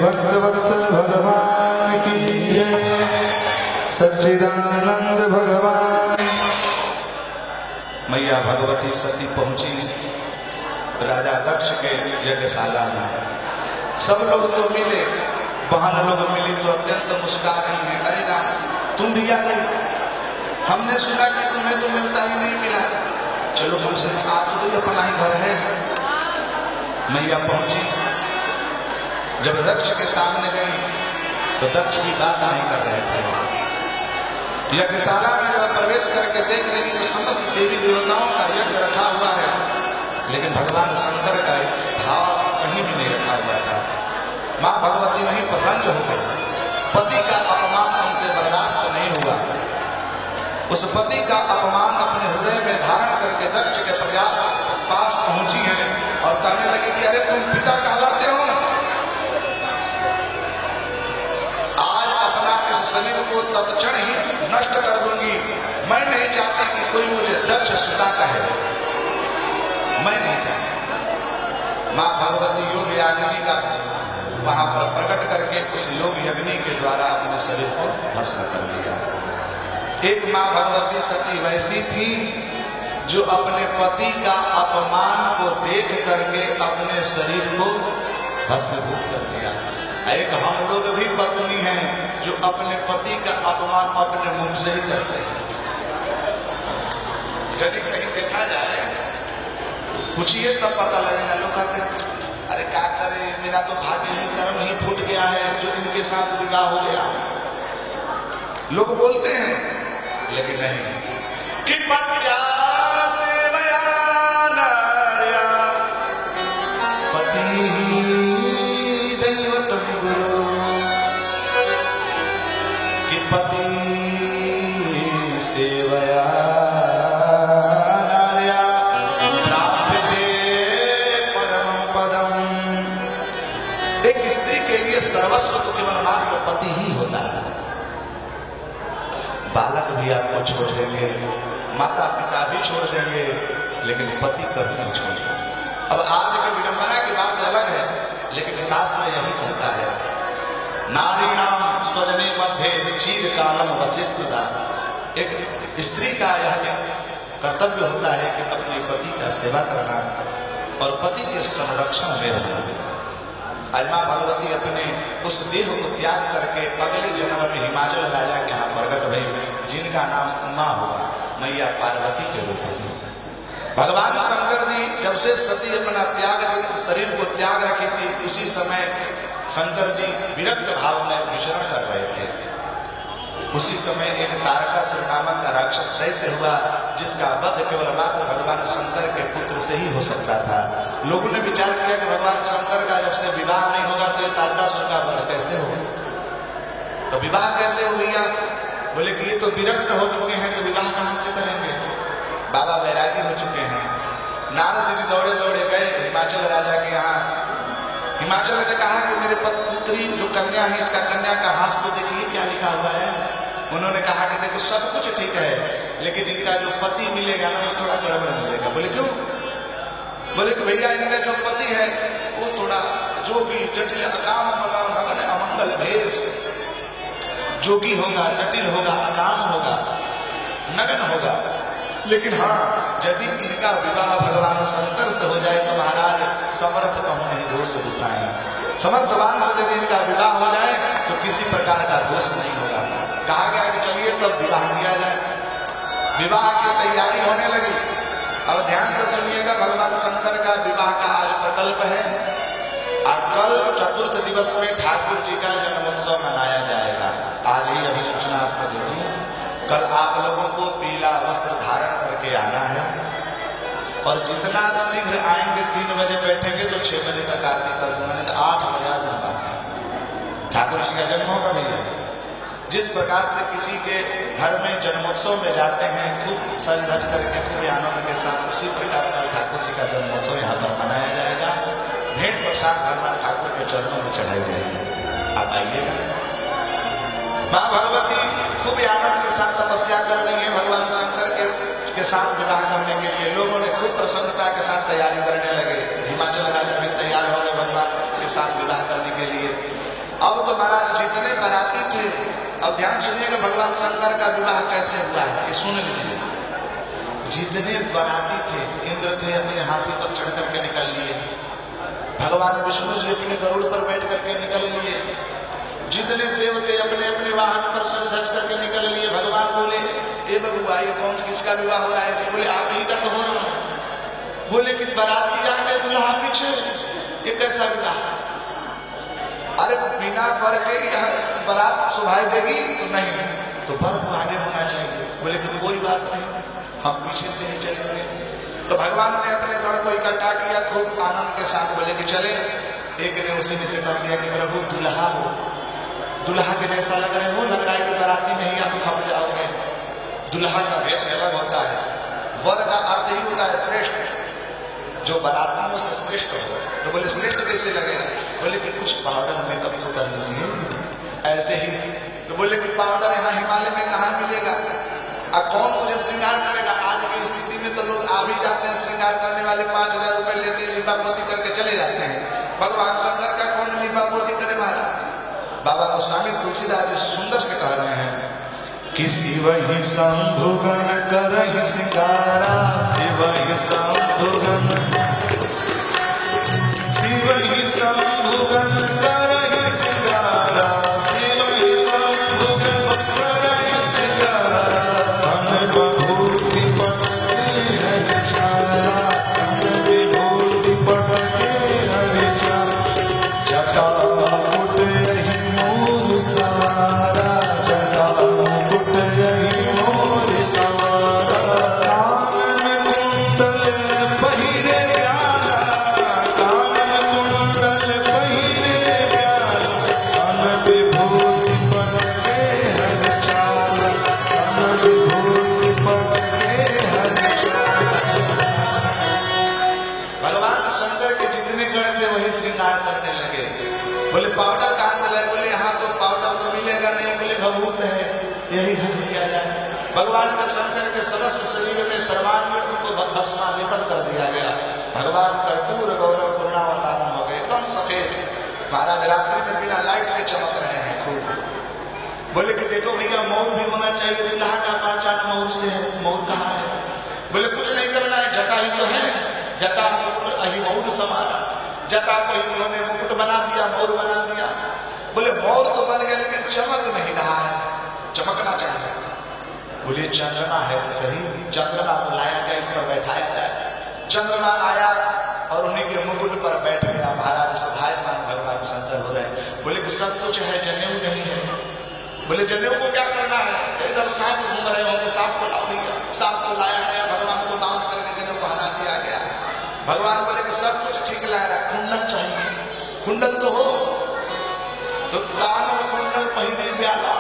भक्तवत्सल भगवान की जय, सच्चिदानंद भगवान। मैया भगवती सती पहुंची राजा दक्ष के यज्ञशाला में। सब लोग तो मिले, बहन लोग मिली तो अत्यंत मुस्कुरा रही है। अरे राम, तुम भी आ गई, हमने सुना कि तुम्हें तो मिलता ही नहीं मिला, चलो कम से कम आ तो गई, अपना ही घर है। मैया पहुंची, जब दक्ष के सामने गई तो दक्ष की बात नहीं कर रहे थे। यज्ञशाला में जब प्रवेश करके देख रही तो समस्त देवी देवताओं का यज्ञ रखा हुआ है, लेकिन भगवान शंकर का भाव कहीं भी नहीं रखा हुआ था। मां भगवती वहीं पर रंज हो गई। पति का अपमान उनसे बर्दाश्त नहीं हुआ। उस पति का अपमान अपने हृदय में धारण करके दक्ष के पास पहुंची है और कहने लगी कि अरे तुम पिता कहलाते हो, शरीर को तत्क्षण ही नष्ट कर दूंगी। मैं नहीं चाहती कि कोई मुझे दक्ष सुता कहे, मैं नहीं चाहती। मां भगवती योग अग्नि का वहां पर प्रकट करके उस योग अग्नि के द्वारा अपने शरीर को भस्म कर लिया। एक मां भगवती सती वैसी थी जो अपने पति का अपमान को देख करके अपने शरीर को भस्मीभूत कर दिया। एक हम लोग भी पत्नी हैं जो अपने पति का अपमान अपने मुंह से ही करते हैं। यदि कहीं देखा जाए, पूछिए तब पता लगेगा। लोग कहते हैं अरे क्या करे, मेरा तो भाग्य ही कर्म ही फूट गया है जो इनके साथ विवाह हो गया। लोग बोलते हैं, लेकिन नहीं कि पत्या से सर्वस्व तो केवल मात्र पति ही होता है। बालक भी आपको छोड़ देंगे, माता पिता भी छोड़ देंगे, लेकिन पति कभी नहीं छोड़ेंगे। अब आज की विडंबना की बात अलग है, लेकिन शास्त्र यही कहता है, नारी नाम स्वजने मध्य चीर कालम वसित सदा। एक स्त्री का यह कर्तव्य होता है कि अपने पति का सेवा करना और पति के संरक्षण में रहना। आज मां भगवती अपने उस देह को त्याग करके अगले जन्म में हिमाचल राजा के यहाँ प्रकट हुई, जिनका नाम उमा हुआ, मैया पार्वती के रूप में। भगवान शंकर जी जब से सती अपना शरीर को त्याग रखी थी, उसी समय शंकर जी विरक्त भाव में विचरण कर रहे थे। उसी समय एक तारकासुर नामक का राक्षस दैत्य हुआ, जिसका वध केवल मात्र भगवान शंकर के पुत्र से ही हो सकता था। लोगों ने विचार किया कि भगवान शंकर का जब से विवाह नहीं होगा तो ये तारकासुर का वध कैसे हो, तो विवाह कैसे हो गया? बोले कि ये तो विरक्त हो चुके हैं, तो विवाह कहां से करेंगे? बाबा वैरागी हो चुके हैं। नारद जी दौड़े दौड़े गए हिमाचल राजा के यहाँ। हिमाचल ने कहा कि मेरे पुत्री जो कन्या है, इसका कन्या का हाथ को देखिए क्या लिखा हुआ है। उन्होंने कहा कि देखो सब कुछ ठीक है, लेकिन इनका जो पति मिलेगा ना वो थोड़ा गड़बड़ मिलेगा। बोले क्यों? बोले कि भैया इनका जो पति है वो थोड़ा जोगी जटिल अकाम मगन अमंगल भेष, जोगी होगा, जटिल होगा, अकाम होगा, नगन होगा। लेकिन हाँ, यदि इनका विवाह भगवान शंकर से हो जाए तो महाराज समर्थ कहूं नहीं दोष दिशाएं। समर्थवान से यदि इनका विवाह हो जाए तो किसी प्रकार का दोष नहीं होगा। कहा गया कि चलिए तब विवाह किया जाए। विवाह की तैयारी होने लगी। अब ध्यान से सुनिएगा, भगवान शंकर का विवाह का आज प्रकल्प है। और कल चतुर्थ दिवस में ठाकुर जी का जन्मोत्सव मनाया जाएगा। आज ही अभी सूचना आपको दे दूं, कल आप लोगों को पीला वस्त्र धारण करके आना है, और जितना शीघ्र आएंगे 3 बजे बैठेंगे तो 6 बजे तक आरती कर दूंगा, नहीं तो 8 बजा दूंगा। ठाकुर जी का जन्म होगा भैया। जिस प्रकार से किसी के घर में जन्मोत्सव में जाते हैं खूब सज धज करके खूब आनंद के साथ, उसी प्रकार का ठाकुर जी का जन्मोत्सव यहाँ पर मनाया जाएगा। भेंट प्रसाद भगवान ठाकुर के चरणों में चढ़ाई जाएगी। आप आइएगा। माँ भगवती खूब आनंद के साथ तपस्या कर रही है भगवान शंकर के साथ विवाह करने के लिए। लोगों ने खूब प्रसन्नता के साथ तैयारी करने लगे। हिमाचल राजा भी तैयार हो गए भगवान के साथ विवाह करने के लिए। अब तो महाराज जितने बाराती थे, अब ध्यान सुनिएगा भगवान शंकर का विवाह कैसे हुआ है ये सुन लीजिए। जितने बाराती थे, इंद्र थे अपने हाथी पर चढ़ करके निकल लिए, भगवान विष्णु जी अपने गरुड़ पर बैठ करके निकल लिए, जितने देवते अपने अपने वाहन पर सज धज करके निकल लिए। भगवान बोले ए बबुआ ये कौन किसका विवाह हो रहा है? बोले आप ही का तो हो रहा है। बोले कि बाराती आगे दुल्हा पीछे, ये कैसा विवाह? अरे बिना वर के बारात सुभाई देगी तो नहीं, तो वर को आगे होना चाहिए। बोले कि कोई बात नहीं, हम पीछे से ही चलेंगे। तो भगवान ने अपने गण को इकट्ठा किया खूब आनंद के साथ। बोले कि चले। एक ने उसी में से कह दिया कि प्रभु दुल्हा हो, दुल्हा के जैसा लग रहे हो, लग रहा है कि बाराती में ही आप खप जाओगे। दुल्हा का भेष अलग होता है। वर का अर्थ ही होता है श्रेष्ठ, जो बारातियों से श्रेष्ठ हो। तो बोले श्रेष्ठ कैसे लगेगा? बोले कि कुछ पाउडर मेकअप तो कर लीजिए ऐसे ही। तो बोले कि पाउडर यहाँ हिमालय में कहाँ मिलेगा? अब कौन मुझे श्रृंगार करेगा? आज की स्थिति में तो लोग आ भी जाते हैं, श्रृंगार करने वाले 5000 रुपए लेते हैं, लिपा पोती करके चले जाते हैं। भगवान शंकर का कौन लिपा पोती करे महाराज? बाबा गोस्वामी तुलसीदास जी सुंदर से कह रहे हैं कि शिवहि शंभुगन करहि सिंगारा, शिवहि शंभुगन, शिवहि शंभुगन करहि सिंगारा, शिवहि शंभुगन करहि सिंगारा। धन विभूति पटके हरि छाया, धन विभूति पटके हरि छाया। जटा मुकुट यही मोर सवारा, जटा मुकुट यही मोर सवारा। कानन कुंडल पहिरे प्याला, कानन कुंडल पहिरे प्याला। धन विभूति पटके हरि छाया, धन विभूति पटके हरि छाया। भगवान शंकर के जितने गण थे वही श्रृंगार करने लगे। बोले पाउडर कहाँ से लाए? बोले यहाँ तो पाउडर तो मिलेगा नहीं। बोले भभूत है, यही घस लिया जाए। भगवान के शंकर के समस्त शरीर में सर्वांगीण उनको भस्मालेपन कर दिया गया। भगवान कर्पूर गौरव पूर्णावतारण हो गए, एकदम सफेद। महाराज रात्रि में बिना लाइट के चमक रहे हैं खूब। बोले कि देखो भैया मोर भी होना चाहिए, दुल्हा का पहचान मोर से है। मोर कहाँ है? संवारा। जटा को ही उन्होंने मुकुट बना दिया, मोर बना दिया। बोले मोर तो बन गया लेकिन चमक नहीं रहा है, चमकना चाहिए। बोले चंद्रमा है तो सही, चंद्रमा को लाया जाए, इस पर बैठाया जाए। चंद्रमा आया और उन्हीं के मुकुट पर बैठ गया। महाराज सुधायमान भगवान शंकर हो रहे। बोले कि सब कुछ है, जनेऊ नहीं है। बोले जनेऊ को क्या करना है? इधर सांप घूम रहे होंगे, सांप को लाओ भैया। सांप को लाया गया, भगवान को बांध करके जनेऊ को हटा दिया गया। भगवान बोले कि सब कुछ ठीक ला रहा, कुंडल चाहिए। कुंडल तो हो तो कान में कुंडल पहिरे ब्याला।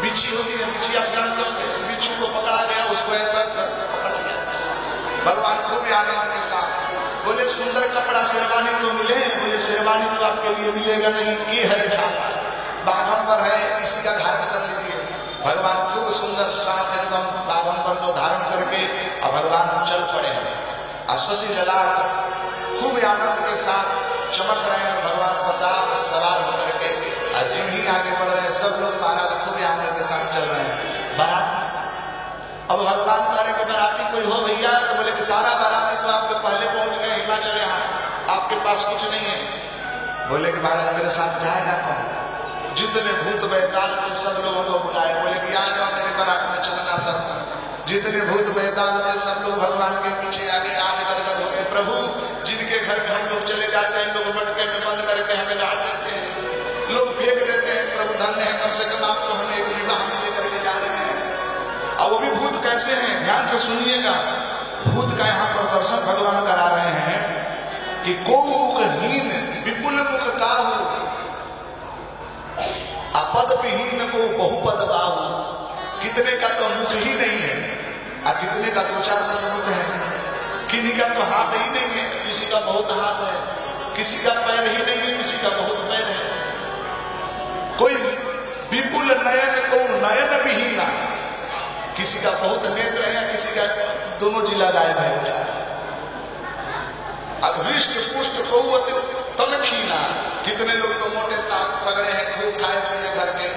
बिच्छी होती है, बिच्छी आप जानते होंगे, बिच्छू को पकड़ा गया, उसको ऐसा पकड़ लिया। भगवान खूब आनंद के साथ बोले सुंदर कपड़ा शेरवानी तो मिले। बोले शेरवानी तो आपके लिए मिलेगा नहीं, की है छापा बाघंबर है, इसी का धारण कर लीजिए। भगवान खूब सुंदर साथ एकदम बाघंबर को धारण करके और भगवान चल पड़े हैं। शशि ललाट खूब आनंद के साथ चमक रहे हैं। भगवान बसा सवार होकर के जिन ही आगे बढ़ रहे हैं, सब लोग महाराज खूब आनंद के साथ चल रहे हैं। बाराती अब भगवान कह के बाराती कोई हो भैया? तो बोले कि सारा बाराती तो आपके पहले पहुंच गए हिमाचल, यहाँ आपके पास कुछ नहीं है। बोले कि महाराज मेरे साथ जाएगा कौन? जितने भूत बैताल थे सब लोगों को बुलाए। बोले कि आ जाओ मेरे बारात में चलना सब। जितने भूत बैताल थे सब लोग भगवान के पीछे आगे आग गदगद हो गए। प्रभु जिनके घर में हम लोग चले जाते हैं, लोग मटके में बंद करके हमें डाल देते हैं, लोग फेंक देते हैं। प्रभु धन्य है, कम से कम आप तो हमें एक विवाह में लेकर के जा रहे हैं। और वो भी भूत कैसे हैं? ध्यान से सुनिएगा। भूत का यहाँ प्रदर्शन भगवान करा रहे हैं कि को मुखहीन विपुल मुख काहू, अपद विहीन को बहुपद बाहू। कितने का तो मुख ही नहीं है और कितने का दो चार दशमुख है। किन्हीं का तो हाथ ही नहीं है, किसी का बहुत हाथ है। किसी का पैर ही नहीं है, किसी का बहुत पैर है। कोई विपुल नयन को नयन विहीना, किसी का बहुत नेत्र है, किसी का दोनों जिला गायब है। अधृष्ट पुष्ट कौवत तनखीना, कितने लोग तो मोटे तगड़े हैं, खूब खाए पिए घर के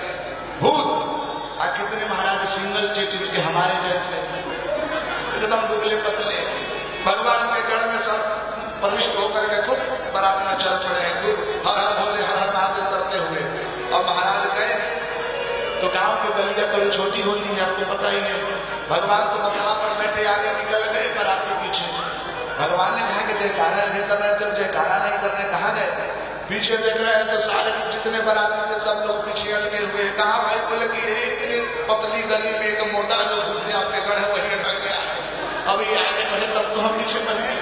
भूत। और कितने महाराज सिंगल चेटिस के हमारे जैसे एकदम दुबले पतले। भगवान के गण में सब प्रविष्ट होकर के खूब बारात में चल पड़े हैं, खूब हर हर भोले हर हर महादेव करते हुए। और महाराज गए तो गांव की गलियां बड़ी छोटी होती है, आपको पता ही है। भगवान तो बसहा पर बैठे आगे निकल गए, बाराती पीछे। भगवान ने कहा कि जयकारा भी कर रहे थे, जयकारा नहीं करने कहा गए। पीछे देख रहे हैं तो सारे जितने बाराती थे सब लोग पीछे अटके हुए। कहा भाई? बोले कि इतनी पतली गली में एक मोटा जो भूत आपके गढ़ है वही अटक गया है, अब ये आगे बढ़े तब तो हम पीछे बढ़े।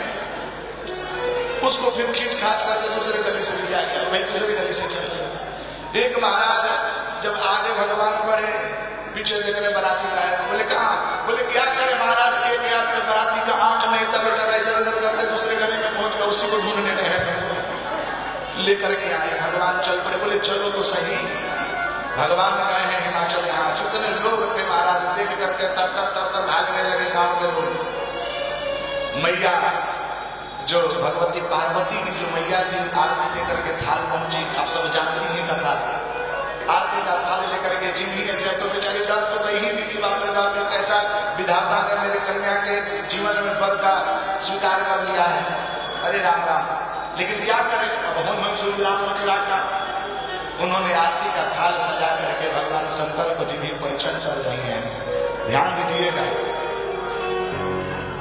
उसको फिर खींच खाच करके दूसरे गली से लिया गया, वही दूसरी गली से चल गया। एक महाराज जब आगे भगवान बढ़े, पीछे देखने बाराती लाए। बोले कहा? बोले क्या करे महाराज, एक याद में बाराती का आंख नहीं था, बेचारा इधर उधर करते दूसरे गली में पहुंच गया, उसी को ढूंढने गए सब लेकर के आए। भगवान चल पड़े। बोले चलो तो सही। भगवान गए हैं हिमाचल, यहाँ जितने लोग थे महाराज देख करके तर तर तर तर भागने लगे गांव के लोग। मैया जो भगवती पार्वती की जो मैया थी, आरती लेकर के थाल पहुंची। आप सब जानती हैं कथा। आरती का थाल लेकर के जिन्हीं ऐसे तो बेचारी डर तो गई ही थी कि बाप रे बाप, कैसा विधाता ने मेरे कन्या के जीवन में बल का स्वीकार कर लिया है। अरे राम राम। लेकिन क्या करें, अब हम सूर्य राम का उन्होंने आरती का थाल सजा करके भगवान शंकर को जिन्हें परिचय कर रही है। ध्यान दीजिएगा,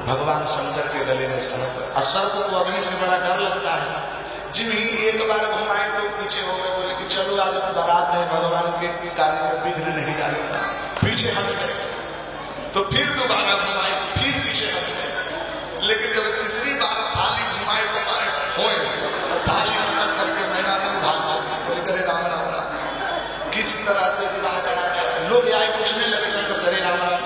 भगवान शंकर के गले में सर्प। और सर्प को अग्नि से बड़ा डर लगता है। जिन्हें एक बार घुमाए तो पीछे हो गए। बोले कि चलो आज बारात है, भगवान के कार्य में विघ्न नहीं डालेगा। पीछे हट गए तो फिर दोबारा घुमाए, फिर पीछे हट गए। लेकिन जब तीसरी बार थाली घुमाए तो हमारे ठोए से थाली मदद करके मैना नहीं भाग चले। बोले करे राम राम राम। किसी तरह से विवाह करा गया। लोग आए पूछने लगे शंकर, करे राम राम,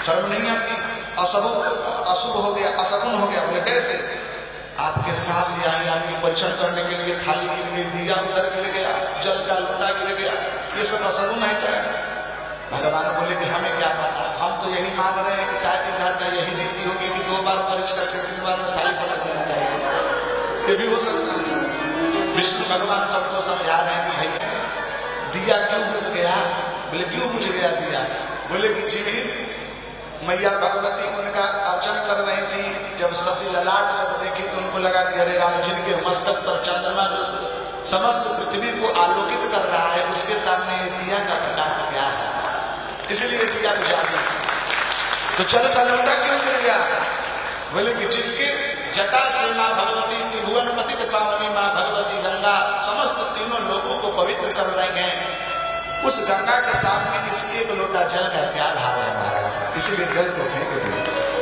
शर्म नहीं आती? अशुभ हो गया, अशकुन हो गया। बोले कैसे? आपके सास आई, आपकी परीक्षण करने के लिए थाली गिर गई, दिया उधर गिर गया, जल का लोटा गिर गया, ये सब अशकुन है क्या? भगवान बोले कि हमें क्या पता, हम तो यही मान रहे हैं कि शायद इधर का यही नीति होगी कि 2 बार परीक्षा करके 3 बार में थाली पलट देना चाहिए। ये भी हो सकता है। विष्णु भगवान सबको समझा रहे हैं कि भैया दिया क्यों बुझ गया? बोले क्यों बुझ गया दिया? बोले कि जी मैया भगवती उनका अर्चन कर रही थी। जब शशि ललाट जब देखी तो उनको लगा कि अरे राम जी के मस्तक पर चंद्रमा जो समस्त पृथ्वी को आलोकित कर रहा है, उसके सामने ये दिया का प्रकाश क्या है, इसलिए दिया बुझा दी। तो चल का लौटा क्यों गिर गया? बोले कि जिसके जटा से माँ भगवती त्रिभुवन पतित पावनी माँ भगवती गंगा समस्त तीनों लोगों को पवित्र कर रहे हैं, उस गंगा के सामने इस एक लोटा जल का क्या भाव है महाराज, इसीलिए जल को फेंक दिया।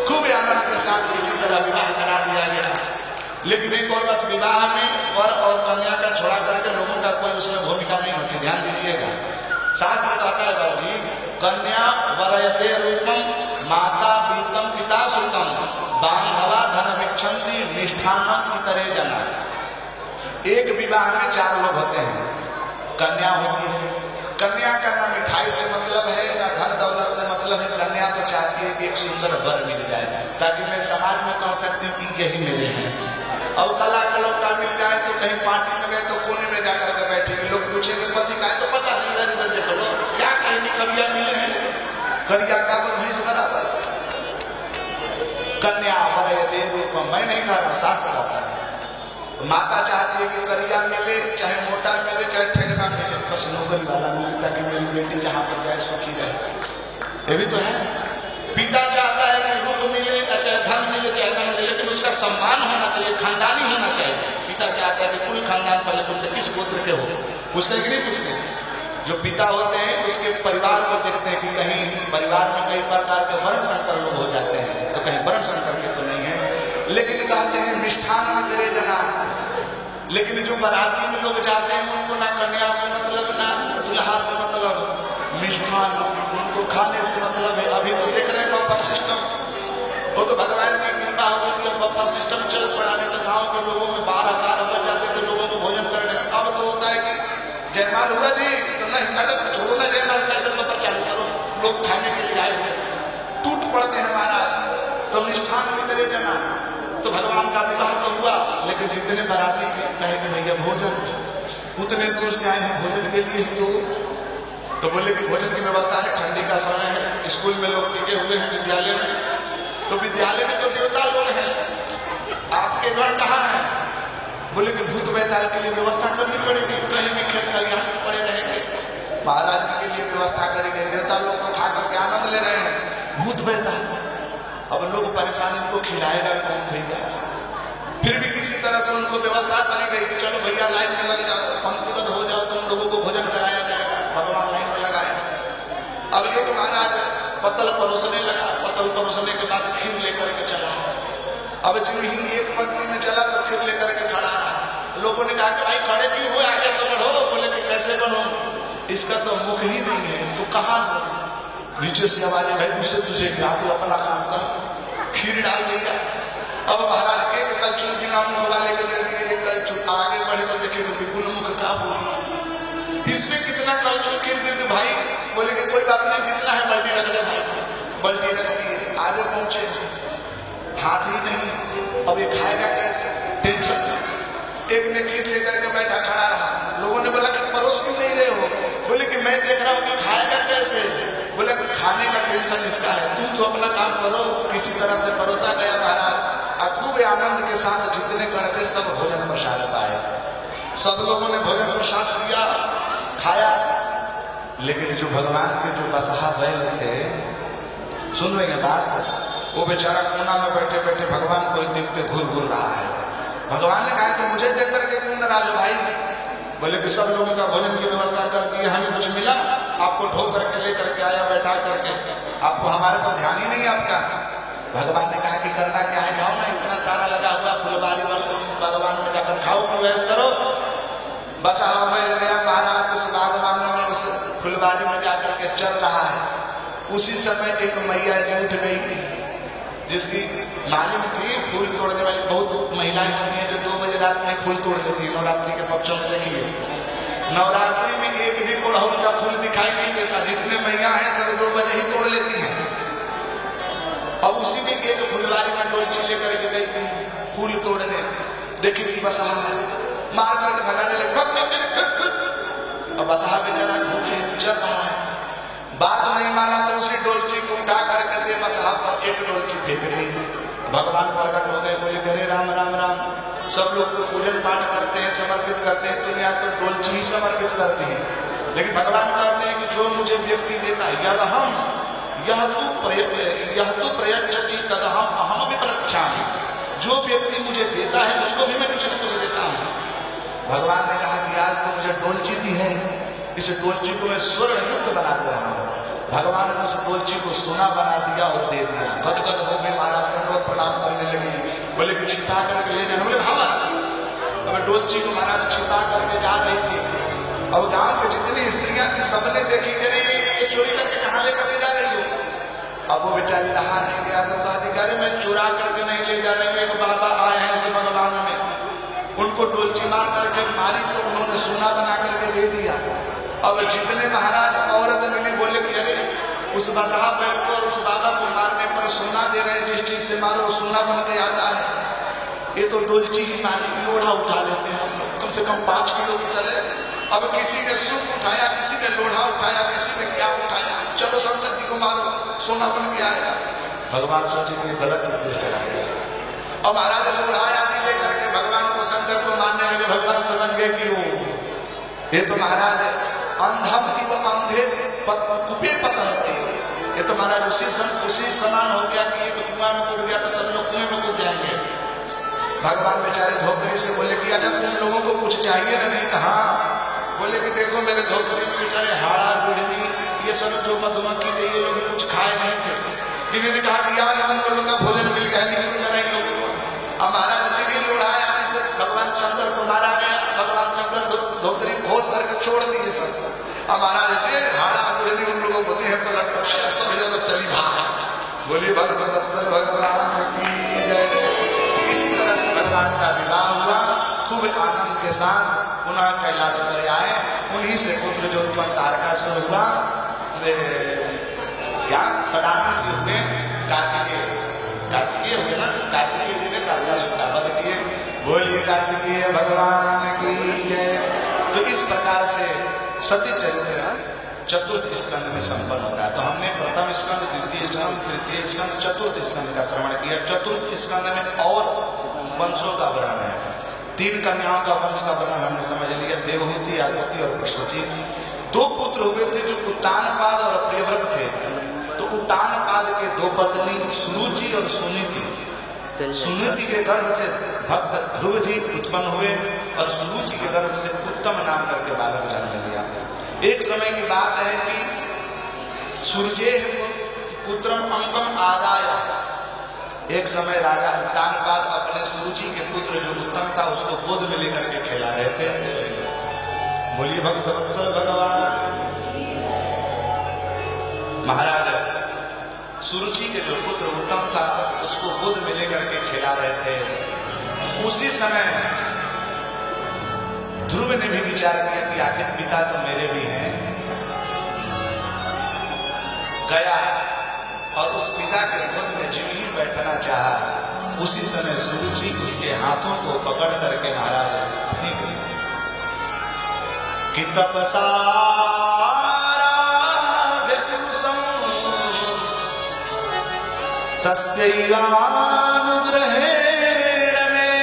खूब आनंद के साथ इसी तरह विवाह करा दिया गया। लेकिन एक और बात, विवाह में वर और कन्या का छोड़ा करके लोगों का कोई उसमें भूमिका नहीं होती, ध्यान दीजिएगा। शास्त्र कहता है बाबू जी, कन्या वरयते रूपम माता पीतम पिता सुतम बांधवा धन विक्षंति निष्ठानम इतरे जना। एक विवाह में 4 लोग होते हैं। कन्या होती है, कन्या का ना मिठाई से मतलब है ना धन दौलत से मतलब है। कन्या तो चाहती है कि एक सुंदर वर मिल जाए ताकि मैं समाज में कह सकती हूँ कि यही मेरे हैं। अब कला कलौटा मिल जाए तो कहीं पार्टी में गए तो कोने में जाकर के बैठेंगे, लोग पूछेंगे पति का है तो पता नहीं, इधर इधर देखो लो क्या कहीं करिया मिले हैं, करिया का भैंस बराबर। कन्या वरयते रूपम, मैं नहीं कह रहा, शास्त्र कहता है। माता चाहती है कि करिया मिले, चाहे मोटा मिले, चाहे ठेडना मिले, बस नौकरी वाला मिले ताकि मेरी बेटी जहां पर जाए सुखी रहे। ये भी तो है। पिता चाहता है कि रूप मिले, चाहे धन मिले, चाहे न मिले, लेकिन उसका सम्मान होना चाहिए, खानदानी होना चाहिए। पिता चाहता है कि कुल खानदान पहले पूछते किस गोत्र के हो, पूछते कि नहीं पूछते। जो पिता होते हैं उसके परिवार को देखते हैं कि कहीं परिवार में कई प्रकार के वर्ण संकर लोग हो जाते हैं, तो कहीं वर्ण संकर के तो नहीं है। लेकिन कहते हैं मिष्ठान में तेरे जना। लेकिन जो बाराती में लोग जाते हैं उनको ना कन्या से मतलब ना दुल्हा से मतलब, मिष्ठान उनको खाने से मतलब है। अभी तो देख रहे हैं बफर सिस्टम, वो तो भगवान की कृपा होगी कि बफर सिस्टम चल पड़ा, नहीं तो गाँव के लोगों में 12 बज जाते थे लोगों को भोजन करने। अब तो होता है कि जयमाल हुआ जी तो नहीं कहते छोड़ो ना जयमाल का, इधर बफर चालू करो, लोग खाने के लिए आए हुए टूट पड़ते हैं महाराज। तो मिष्ठान में तेरे जना। तो भगवान का विवाह तो हुआ, लेकिन जितने बाराती थे कहे कि भैया भोजन, उतने दूर से आए हैं भोजन के लिए। तो बोले कि भोजन की व्यवस्था है, ठंडी का समय है, स्कूल में लोग टिके हुए हैं, विद्यालय में, तो विद्यालय में तो देवता लोग हैं, आपके घर कहाँ है? बोले कि भूत बैताल के लिए व्यवस्था करनी पड़ेगी, कहीं भी खेत खलिहान में पड़े रहेंगे, महाराज के लिए व्यवस्था करेंगे। देवता लोग को खा करके आनंद ले रहे हैं, भूत बैताल। अब लोग परेशान, इनको खिलाएगा कौन भैया? फिर भी किसी तरह से उनको व्यवस्था करी गई कि चलो भैया लाइन में लग जाओ, पंक्तिबद्ध हो जाओ, तुम लोगों को भोजन कराया जाएगा। भगवान लाइन में लगाए। अब एक महाराज पतल परोसने लगा, पतल परोसने के बाद खीर लेकर के चला। अब जो ही एक पंक्ति में चला तो खीर लेकर के खड़ा रहा। लोगों ने कहा कि भाई खड़े क्यों हुए, आगे तो बढ़ो। बोले कि कैसे बढ़ो, इसका तो मुख ही नहीं है, तो कहाँ नीचे से आवाज भाई उससे तुझे क्या, तू अपना काम कर। खीर डाल देगा। अब महाराज एक कलछुल बिना मुख वाले के दे दिए, एक कलछुल आगे बढ़े तो देखेंगे बिल्कुल मुख का हो। इसमें कितना कलछुल खीर दे दे भाई? बोले कि कोई बात नहीं, जितना है बाल्टी रख दे भाई। बाल्टी रख दिए, आगे पहुंचे, हाथ ही नहीं। अब ये खाएगा कैसे, टेंशन। एक ने खीर लेकर के बैठा खड़ा रहा। लोगों ने बोला कि परोस क्यों नहीं रहे हो? बोले कि मैं देख रहा हूँ कि खाएगा कैसे। बोले कि खाने का टेंशन इसका है, तुम तो अपना काम करो। किसी तरह से परोसा गया महाराज। खूब आनंद के साथ जितने गण थे सब भोजन प्रसाद पाए। सब लोगों ने भोजन प्रसाद दिया, खाया। लेकिन जो भगवान के जो बसहा बैल थे, सुन रहे हैं बात, वो बेचारा कोना में बैठे बैठे भगवान को देखते घूर घूर रहा है। भगवान ने कहा कि मुझे देख करके क्यों नाराज हो भाई? बोले कि सब लोगों का भोजन की व्यवस्था कर दी, हमें कुछ मिला, आपको ढो करके लेकर के आया, बैठा करके, आपको हमारे पर ध्यान ही नहीं आपका। भगवान ने कहा कि करना क्या है, जाओ ना, इतना सारा लगा हुआ फुलबारी भगवान में जाकर खाओ, प्रवेश करो। बस बैल गया महाराज उस बागवानों में, उस फुलबारी में जाकर के चल रहा है। उसी समय एक मैया जी उठ गई, जिसकी मालिक थी फूल तोड़ने वाली। बहुत महिलाएं होती हैं जो 2 बजे रात में फूल तोड़ देती है। नवरात्रि के पक्षों में देखिए, नवरात्रि में एक भी गुड़हल का फूल दिखाई नहीं देता, जितने मैया हैं सब 2 बजे ही तोड़ लेती हैं। अब उसी में एक फुलवारी में डोलची लेकर के गई थी फूल तोड़ने। देखिए कि बसहा मार करके भगाने लगे, और बसहा बेचारा भूखे चल रहा है। बात नहीं माना तो उसी डोलची को उठा करके दे बसहा और एक डोलची फेंक दी। भगवान प्रकट हो गए, बोले करे राम राम राम। सब लोग तो पूजन पाठ करते हैं, समर्पित करते हैं, दुनिया तो डोलची ही समर्पित करती है। लेकिन भगवान कहते हैं कि जो मुझे व्यक्ति देता है, यह तू प्रयच्छति तदहम अहम भी प्रयच्छामि, जो व्यक्ति मुझे देता है उसको भी मैं कुछ न कुछ देता हूँ। भगवान ने कहा कि आज तो मुझे डोलची दी है, इस डोलची को मैं स्वर्ण युक्त बना दे रहा हूँ। भगवान ने उस डोलची को सोना बना दिया और दे दिया। गदगद हो गई, महाराज दंडवत प्रणाम करने लगी। बोले कि छिपा करके ले जाना। बोले भावा, अब डोलची को महाराज छिपा करके जा रही थी। अब गांव के जितनी स्त्रियां थी सबने देखी, करे ये चोरी करके कहाँ लेकर ले जा रही हो। अब वो बेचारी रहा नहीं गया तो कहा अधिकारी मैं चुरा करके नहीं ले जा रही हूँ, बाबा आए हैं उस भगवान में। उनको डोलची मार करके मारी तो उन्होंने सोना बना करके दे दिया। अब जितने महाराज औरत मिली बोले कि अरे उस बसहा पैर को और उस बाबा को मारने पर सोना दे रहे हैं, जिस चीज से मारो वो सोना बन के आता है। ये तो डोलची ही मारी, लोढ़ा उठा लेते हैं हम लोग, कम से कम 5 किलो तो चले। अब किसी ने सूप उठाया, किसी ने लोढ़ा उठाया, किसी ने क्या उठाया, चलो संतति को मारो, सोना बन के आएगा। भगवान सोचे कि गलत उपदेश चला गया। और महाराज लोढ़ा आदि लेकर के भगवान को शंकर को मारने लगे। भगवान समझ गए कि वो ये तो महाराज अंधम ही वो अंधे कुपे पतंते, ये तो महाराज उसी समान हो गया कि एक कुआं में कूद गया तो सब लोग कुएं में कूद जाएंगे। भगवान बेचारे धोखरी से बोले कि अच्छा तुम लोगों को कुछ चाहिए ना? नहीं कहा। बोले कि देखो मेरे धोखरी में बेचारे हाड़ा गुड़नी ये सब जो मधुमक्खी थे ये लोग कुछ खाए नहीं थे। इन्होंने कहा कि यार तुम लोगों का भोजन मिल गया, निकल कर लोगों को। अब महाराज तेरी लोढ़ाया से भगवान शंकर को मारा गया। भगवान शंकर धोखरी खोल करके छोड़ दिए सब। अब महाराज हाड़ा गुड़नी उन लोगों को देह पलट पटाया, सब जगह चली भाग। बोली भगवत्सल भगवान की जय। इसी तरह से भगवान का विवाह हुआ, खूब आनंद के साथ पुनः कैलाश पर आए। उन्हीं से पुत्र जो उत्पन्न तारकासुर हुआ, क्या सदानंद जी हुए, कार्तिकेय हुए ना, कार्तिकेय जी ने तारकासुर का वध किए। बोलिए कार्तिकेय भगवान की जय। तो इस प्रकार से सती चरित्र चतुर्थ स्कंद में संपन्न होता है। तो हमने प्रथम स्कंद, द्वितीय स्कंद, तृतीय स्कंद, चतुर्थ स्कंद का श्रवण किया। चतुर्थ स्कंद में और वंशों का वर्णन है। 3 कन्याओं का वंश का वर्णन हमने समझ लिया, देवहूति, आकृति और प्रसूति। 2 पुत्र हुए थे जो उत्तानपाद और प्रियव्रत थे। तो उत्तानपाद के 2 पत्नी सुरुचि और सुनीति। सुनीति के गर्भ से भक्त ध्रुव जी उत्पन्न हुए और सुरुचि के गर्भ से उत्तम नाम करके बालक जन्म लिया। एक समय की बात है कि सूर्य पुत्रम अंकम आदाय, एक समय राजा उत्तानपाद अपने सुरुचि के पुत्र जो उत्तम था उसको गोद में लेकर के खिला रहे थे। बोलिए भक्तवत्सल भगवान। महाराज सुरुचि के जो पुत्र उत्तम था उसको गोद में लेकर के खिला रहे थे। उसी समय ध्रुव ने भी विचार किया कि आखिर पिता तो मेरे भी हैं। गया और उस पिता के गोद में जिम ही बैठना चाहा। उसी समय सुरुचि उसके हाथों को पकड़ करके महाराज फेंक दी कि तपसाराध्य पुरुषं तस्यैवानुग्रहेण मे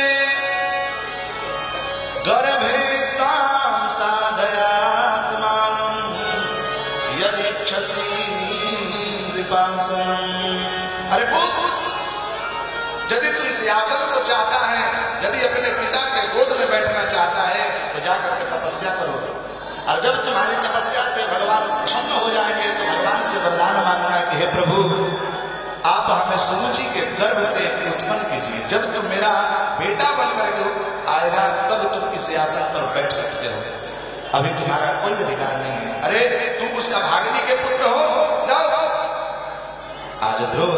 गर्भे तां साधयात्मानं यदिच्छसि कृपासनं। अरे बोल, यदि तू इस आसन को चाहता है, यदि अपने पिता के गोद में बैठना चाहता है तो जाकर के तपस्या करो। और जब तुम्हारी तपस्या से भगवान प्रसन्न हो जाएंगे तो भगवान से वरदान मांगना कि हे प्रभु आप हमें सुरुचि के गर्भ से उत्पन्न कीजिए। जब तुम मेरा बेटा बनकर के आएगा तब तुम इस आसन पर बैठ सकते हो, अभी तुम्हारा कोई अधिकार नहीं है। अरे तुम उस अभागिनी के पुत्र हो, जाओ। आज ध्रुव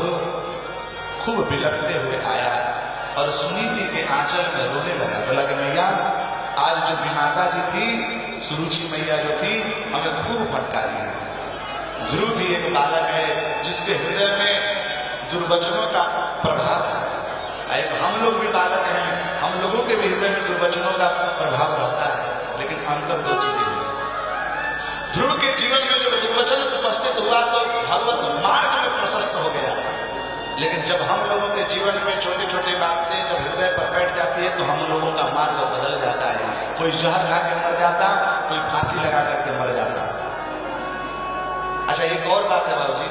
खूब बिलखते हुए आया और सुनीति के आंचल में रोने लगा। बोला कि मैया आज जो विमाता जी थी, सुरुचि मैया जो थी, हमें खूब फटकारी है। ध्रुव भी एक बालक है जिसके हृदय में दुर्वचनों का प्रभाव है। एक हम लोग भी बालक हैं, हम लोगों के भी हृदय में दुर्वचनों का प्रभाव रहता है, लेकिन अंतर 2 चीजें हैं। ध्रुव के जीवन में जब दुर्वचन उपस्थित हुआ तो भगवत मार्ग में प्रशस्त हो गया। जीवन में छोटी छोटी बातें जब हृदय पर बैठ जाती है तो हम लोगों का मार्ग बदल जाता है। कोई जहर खा के मर जाता, कोई फांसी लगा करके मर जाता। अच्छा, एक और बात है बाबूजी,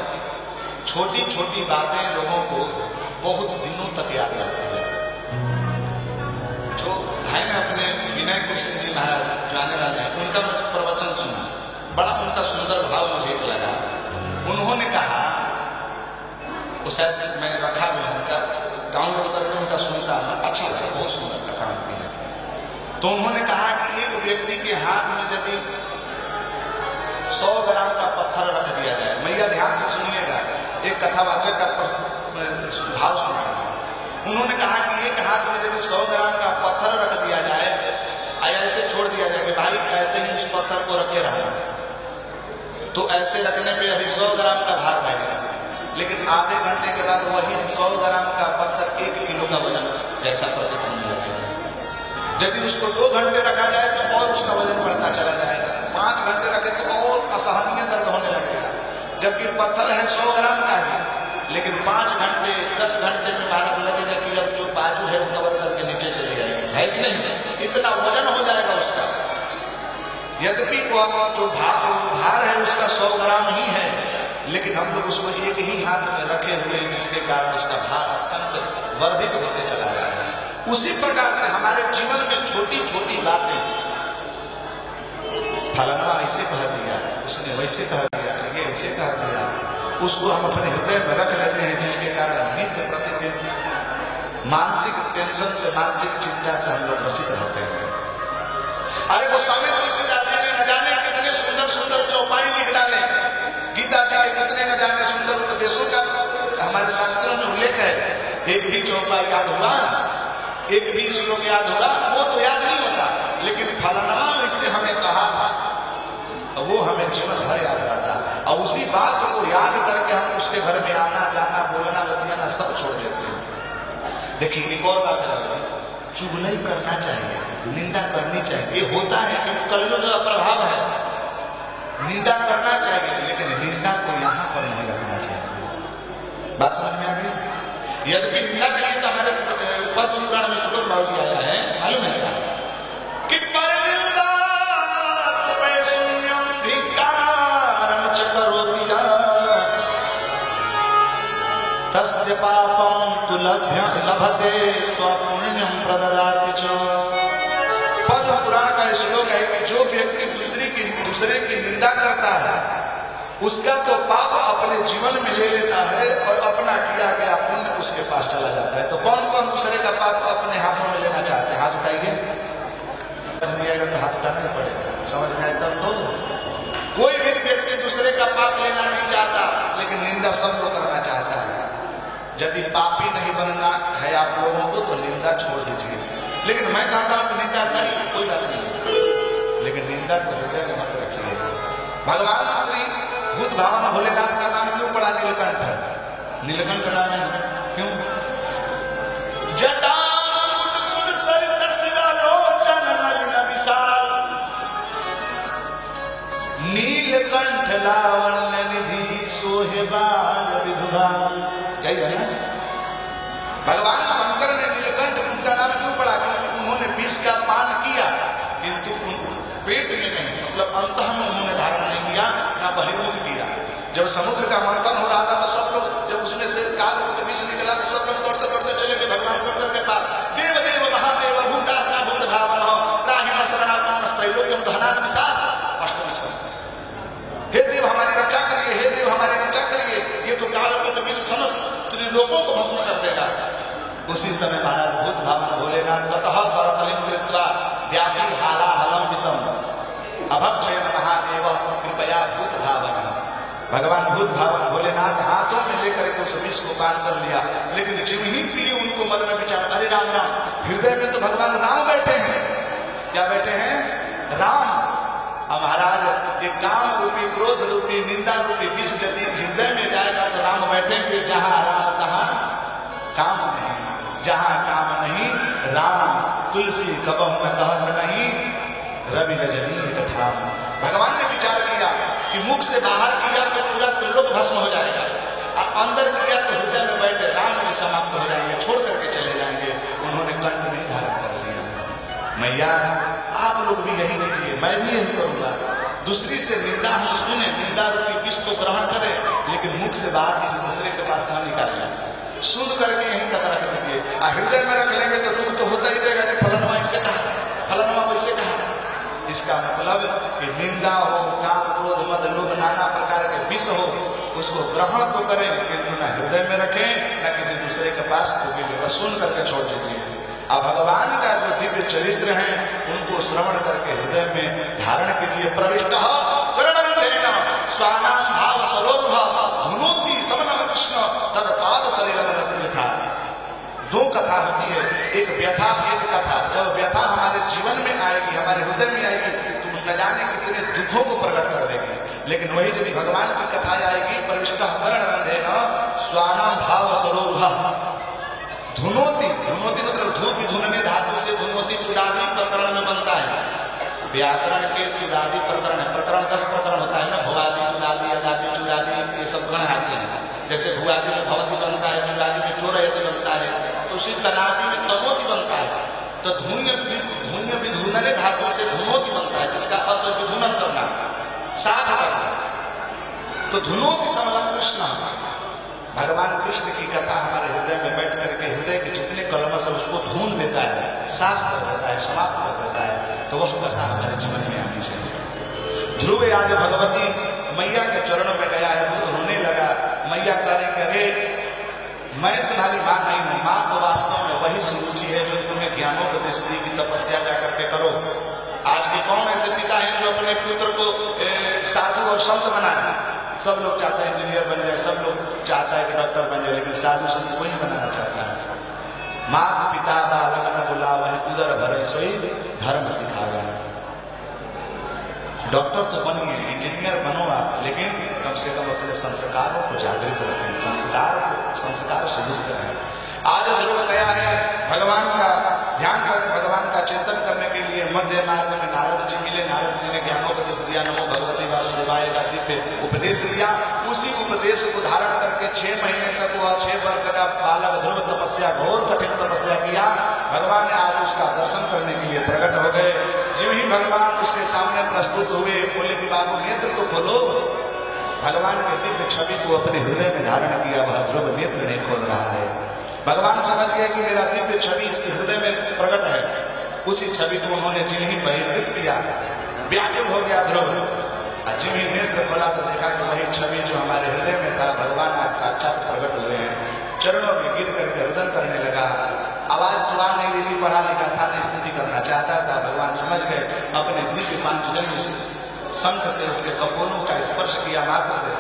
छोटी छोटी बातें लोगों को बहुत दिनों तक याद रहती है। जो भाई ने अपने विनय कृष्ण जी महाराज जो आने वाले हैं, उनका प्रवचन सुना, बड़ा उनका सुंदर भाव मुझे लगा। उन्होंने कहा, वो शायद मैं रखा भी उनका डाउनलोड करके उनका सुनता हूँ, अच्छा लगा, बहुत सुंदर कथा उनकी है। तो उन्होंने कहा कि एक व्यक्ति के हाथ में यदि 100 ग्राम का पत्थर रख दिया जाए, मैया ध्यान से सुनिएगा, एक कथावाचक का भाव सुना। उन्होंने कहा कि एक हाथ में यदि 100 ग्राम का पत्थर रख दिया जाए, ऐसे छोड़ दिया जाए कि भाई ऐसे ही उस पत्थर को रखे रहना, तो ऐसे रखने पे अभी 100 ग्राम का भार लगेगा, लेकिन आधे घंटे के बाद वही 100 ग्राम का पत्थर 1 किलो का वजन जैसा प्रतीत होने लगेगा। यदि उसको 2 घंटे रखा जाए तो और उसका वजन बढ़ता चला जाएगा, 5 घंटे रखे तो और असहनीय दर्द होने लगेगा। जबकि पत्थर है 100 ग्राम का ही, लेकिन 5 घंटे 10 घंटे में भारत लगेगा कि अब जो बाजू है वो कवर करके नीचे चली जाएगी, है कि नहीं? इतना वजन हो जाएगा उसका। यद्यपि वो जो भार है उसका 100 ग्राम ही है, लेकिन हम लोग उसको एक ही हाथ में रखे हुए, जिसके कारण उसका भार अत्यंत वर्धित होते चला रहा है। उसी प्रकार से हमारे जीवन में छोटी छोटी बातें, फलाना ऐसे कह दिया, उसने वैसे कह दिया, ये ऐसे कह दिया, उसको हम अपने हृदय में रख लेते हैं, जिसके कारण नित्य प्रतिदिन मानसिक टेंशन से, मानसिक चिंता से हम लोग ग्रसित रहते हैं। अरे वो स्वामी तुलसीदास जी ने न जाने कितने सुंदर सुंदर चौपाई लिख डाले, गीता जी के कितने न जाने सुंदर उपदेशों का हमारे शास्त्रों में उल्लेख है। एक भी चौपाई याद हुआ, एक भी श्लोक याद हुआ, वो तो याद नहीं होता, लेकिन फलाना इससे हमें कहा था, वो हमें जीवन भर याद रहता। और उसी बात को याद करके हम उसके घर में आना जाना, बोलना बतियाना सब छोड़ देते हैं। देखिए, एक और बात है, चुगली करना चाहिए, निंदा करनी चाहिए, ये होता है क्योंकि कलयुग का प्रभाव है। निंदा करना चाहिए, लेकिन निंदा को यहाँ पर नहीं रखना चाहिए। बात समझ में आ गई? यद्यपि निंदा के लिए तो हमारे पद्म पुराण में सुगम भाव जी आया है, मालूम है क्या? कि पर निंदा तुम्हें शून्यम धिक्कारम च करोति तस्य पापम तु लभते स्वपुण्यम प्रददाति च। पद्म पुराण का श्लोक है कि जो व्यक्ति दूसरे की निंदा करता है, उसका तो पाप अपने जीवन में ले लेता है और अपना किया गया पुण्य उसके पास चला जाता है। तो कौन कौन दूसरे का पाप अपने हाथों में लेना चाहते हैं? हाथ उठाइए। तो हाथ उठाना ही पड़ेगा, समझ में आए तब तो। कोई भी व्यक्ति दूसरे का पाप लेना नहीं चाहता, लेकिन निंदा सब लोग करना चाहता है। यदि पापी नहीं बनना है आप लोगों को तो निंदा छोड़ दीजिए, लेकिन मैं कहता हूं कि निंदा करिए, कोई बात नहीं, लेकिन निंदा को हृदय में मत रखिए। भगवान श्री भूत भावन भोलेनाथ का नाम क्यों पड़ा नीलकंठ? नीलकंठ नाम है क्यों? जटामुकुट सुरसर कसरा लोचन नलिन विशाल, नीलकंठ लावण्य निधि सोहे बाल विधुभाल। यही है ना? भगवान शंकर ने नीलकंठ उनका नाम क्यों पड़ा? क्योंकि उन्होंने विष का पान किया, किंतु पेट में नहीं, मतलब अंतः में उन्होंने धारण नहीं किया, ना बहिर्मुख किया। जब समुद्र का मंथन हो रहा था तो सब लोग, जब उसमें से काल विष निकला तो सब लोग दौड़ते दौड़ते चले गए भगवान शंकर के पास। देव देव महादेव भूतात्मा भूत भावन त्राहि शरणात्मा त्रैलोक्यम धनान विशाल। हे देव हमारी रक्षा करिए, हे देव हमारी रक्षा करिए, ये तो काल को विष समस्त त्रिलोकों को भस्म कर देगा। उसी समय महाराज भूत भावन भोलेनाथ ततः परतलिं कृत्वा व्यापी हाला हलम विषम अभक्षय महादेव कृपया भूत भावन। भगवान भूत भावन भोलेनाथ हाथों में लेकर के उस विष को पान कर लिया, लेकिन जिन ही पिए उनको मन में विचार, अरे राम राम, हृदय में तो भगवान राम बैठे हैं। क्या बैठे हैं? राम। अब महाराज ये काम रूपी, क्रोध रूपी, निंदा रूपी विष यदि हृदय में जाएगा तो राम बैठेंगे। जहां राम तहां काम नहीं, जहां काम नहीं राम। तुलसी कबम में तहस नहीं, रवि रजनी कठाम। भगवान ने विचार किया कि मुख से बाहर किया तो पूरा त्रिलोक भस्म हो जाएगा, और अंदर किया तो हृदय में बैठे राम जी समाप्त हो जाएंगे। मैया आप लोग भी यही कीजिए, मैं भी यही करूंगा। दूसरी से निंदा हम सुने, निंदा रूपी विष को ग्रहण करें, लेकिन मुख से बाहर किसी दूसरे के पास न निकालें, सुन करके यहीं तक रख दीजिए। हृदय में रख लेंगे तो दुख तो होता ही रहेगा कि फलनवा ऐसे कहा, फलनवा वैसे कहा। इसका मतलब कि निंदा हो, काम, क्रोध, मद, लोभ, नाना प्रकार के विष हो, उसको ग्रहण तो करें, किंतु न हृदय में रखें, न किसी दूसरे के पास को सुन करके छोड़ दीजिए। अब भगवान का जो दिव्य चरित्र है उनको श्रवण करके हृदय में धारण कीजिए। प्रविष्ट चरणरंधेन स्वानाम भाव सरोरुह धुनोति समनम कृष्ण तद पाद शरीरम था। दो कथा होती है, एक व्यथा एक कथा। जब व्यथा हमारे जीवन में आएगी, हमारे हृदय में आएगी, तो न जाने कितने दुखों को प्रकट कर देगी। लेकिन वही यदि भगवान की कथा आएगी, प्रविष्ट चरणरंधेन स्वानाम भाव सरोरुह धुनोति, धुनोति मतलब धू की धुनने धातु से धुनोति तुदादि प्रकरण में बनता है। व्याकरण के तुदादि प्रकरण है, प्रकरण 10 प्रकरण होता है ना, भुआदि, तुदादि, अदादि, चुरादि, ये सब गण आते हैं। जैसे भुआदि में भवति बनता है, चुरादि में चोरयति बनता है, तो उसी तनादि में तनोति बनता है। तो धून्य विधुनने धातु से धुनोति बनता है, जिसका अर्थ विधुनन करना, साफ करना। तो धुनोति समलम कृष्ण, भगवान कृष्ण की कथा हमारे हृदय में बैठ करके हृदय के जितने कलमश है उसको धून देता है, साफ कर देता है, समाप्त कर देता है। तो वह कथा हमारे जीवन में आनी चाहिए। ध्रुव आज भगवती मैया के चरणों में गया है, वो रोने लगा। मैया करे मैं तुम्हारी माँ नहीं हूँ, माँ तो वास्तव में वही सुरुचि है जो तुम्हें ज्ञानोपदेश दी की तपस्या जा करके करो। आज के कौन ऐसे पिता हैं जो अपने पुत्र को साधु और संत बनाए? सब लोग चाहता है इंजीनियर बन जाए, सब लोग चाहता है कि डॉक्टर बन जाए, लेकिन साधु संत कोई नहीं बनाना चाहता है। माता पिता बालक न बुलावा है, उदर भरे सोई धर्म सिखावे। डॉक्टर तो बनिए, इंजीनियर बनो आप, लेकिन कम से कम अपने संस्कारों को जागृत रखें, संस्कार से युक्त रहें। आज ध्रुव गया है भगवान का ध्यान करने, भगवान का चिंतन करने के लिए। मध्य मार्ग में नारद जी मिले, नारद जी ने ज्ञानोपदेश दिया, नमो भगवते वासुदेवाय का दिव्य उपदेश दिया। उसी उपदेश को धारण करके 6 महीने तक वह 6 वर्ष का बालक ध्रुव तपस्या, घोर कठिन तपस्या किया। भगवान ने आज उसका दर्शन करने के लिए प्रकट हो गए। जो ही भगवान उसके सामने प्रस्तुत हुए, बोले कि बाबू नेत्र तो खोलो। भगवान के दिव्य छवि को अपने हृदय में धारण किया, वह ध्रुव नेत्र नहीं खोल रहा है। भगवान समझ गए कि मेरा दिव्य छवि इसके हृदय में प्रकट है। उसी छवि को उन्होंने जिन्हीं बहिर्गत किया, व्याकुल हो गया ध्रुव। जिन्हीं नेत्र खोला तो देखा कि वही छवि जो हमारे हृदय में था, भगवान आज साक्षात प्रकट हुए हैं। चरणों में गिर करके हृदय करने लगा। आवाज तो नहीं देती, पढ़ा लिखा था, नहीं स्तुति करना चाहता था। भगवान समझ गए, अपने दिव्य पांचजन्य से शंख से उसके कपोलों का स्पर्श किया मात्र से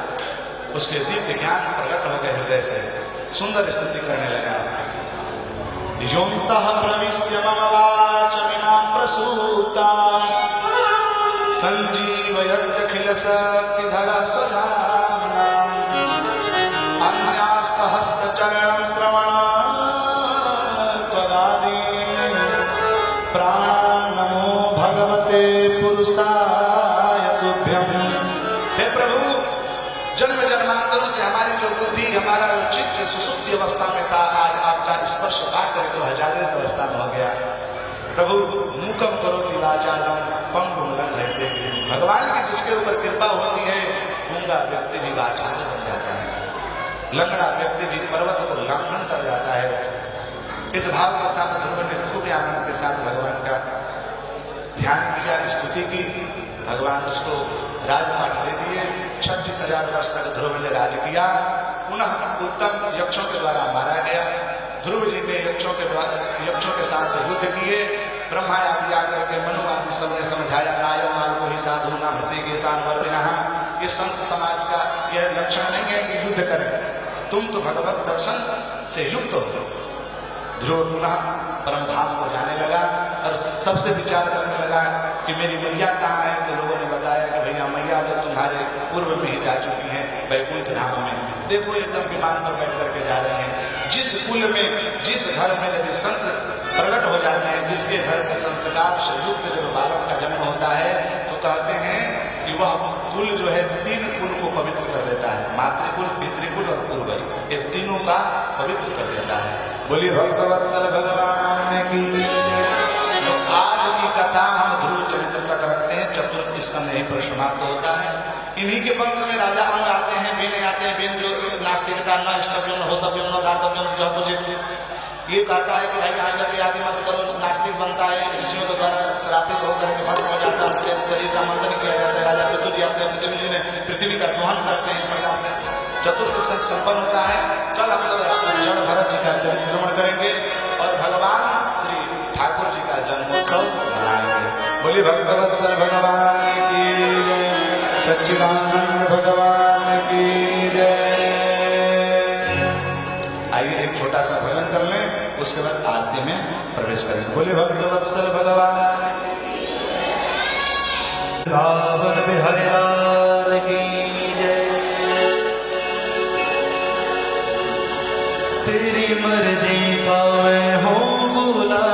उसके दिव्य ज्ञान प्रकट हो गए हृदय से। सुंदर स्तुति करने लगा। योऽन्तः प्रविश्य मम वाचमिमां प्रसूता संजीवयत्यखिल शक्तिधरः स्वधाम्ना अन्यास्तहस्तचरणं श्रवणं त्वदादि प्राणनमो भगवते पुरुषाय तुभ्यं। हे प्रभु, जन्म जन्मांतरों से हमारी जो बुद्धि, हमारा जो चित्त सुसुप्ति अवस्था में था, आज आपका स्पर्श पा करके जागृत अवस्था में हो गया। प्रभु मूकम करोति वाचालम पंगुम लंघयते। भगवान की जिसके ऊपर कृपा होती है, गूंगा व्यक्ति भी वाचाल बन जाता है, लंगड़ा व्यक्ति भी पर्वत को लंघन कर जाता है। इस भाव के साथ ध्रुव ने खूब आनंद के साथ भगवान का ध्यान किया, स्तुति की। भगवान उसको राजपाट दे दिए। 36,000 वर्ष तक ध्रुव ने राज किया। पुनः उत्तम यक्षों के द्वारा मारा गया। ध्रुव जी ने यक्षों के साथ युद्ध किए। ब्रह्मा आदि आकर के मनु आदि सबने समझाया, नायो मार्गो ही साधु ना हृदय के सांवर्तिना। ये संत समाज का यह लक्षण नहीं है कि युद्ध करें, तुम तो भगवत दर्शन से युक्त हो। ध्रुव पुनः परम धाम को जाने लगा और सबसे विचार करने लगा कि मेरी मैया कहाँ है। तो लोगों ने बताया कि भैया मैया तो तुम्हारे पूर्व में ही जा चुकी हैं, वैकुंठ धाम में। देखो एकदम विमान पर बैठ करके जा रहे हैं। जिस कुल में, जिस घर में यदि संत प्रकट हो जाते हैं, जिसके घर में संस्कार से युक्त जब बालक का जन्म होता है, तो कहते हैं कि वह कुल जो है 3 कुल को पवित्र कर देता है। मातृकुल, पितृकुल और पूर्वज, ये तीनों का पवित्र कर देता है। बोलिए भक्तवत्सल भगवान की। तो आज की पर समाप्त होता है। इन्हीं के वंश में राजा अंग आते हैं, बेन आते हैं। बेन जो नास्तिकता, न इष्टव्यम, न होतव्यम, न दातव्यम, जो कुछ ये कहता है कि भाई आज जब याद मत करो, नास्तिक बनता है, ऋषियों के द्वारा श्रापित होकर के भस्म हो जाता है, शरीर का मंथन किया जाता है। राजा पृथ्वी जी आते हैं, पृथ्वी जी ने पृथ्वी का दोहन करते हैं। प्रकार से चतुर्थ स्कंद संपन्न होता है। कल हम सब जड़ भरत जी का चरित्र श्रवण करेंगे और भगवान श्री ठाकुर जी का जन्मोत्सव मनाएंगे। बोलिए भक्तवत्सल भगवान की जय, सच्चिदानंद भगवान की जय। आइए एक छोटा सा भजन कर लें, उसके बाद आरती में प्रवेश करेंगे। बोलिए भक्तवत्सल भगवान रावण बिहारी लाल की जय। तेरी मर्जी का मैं हूँ बुला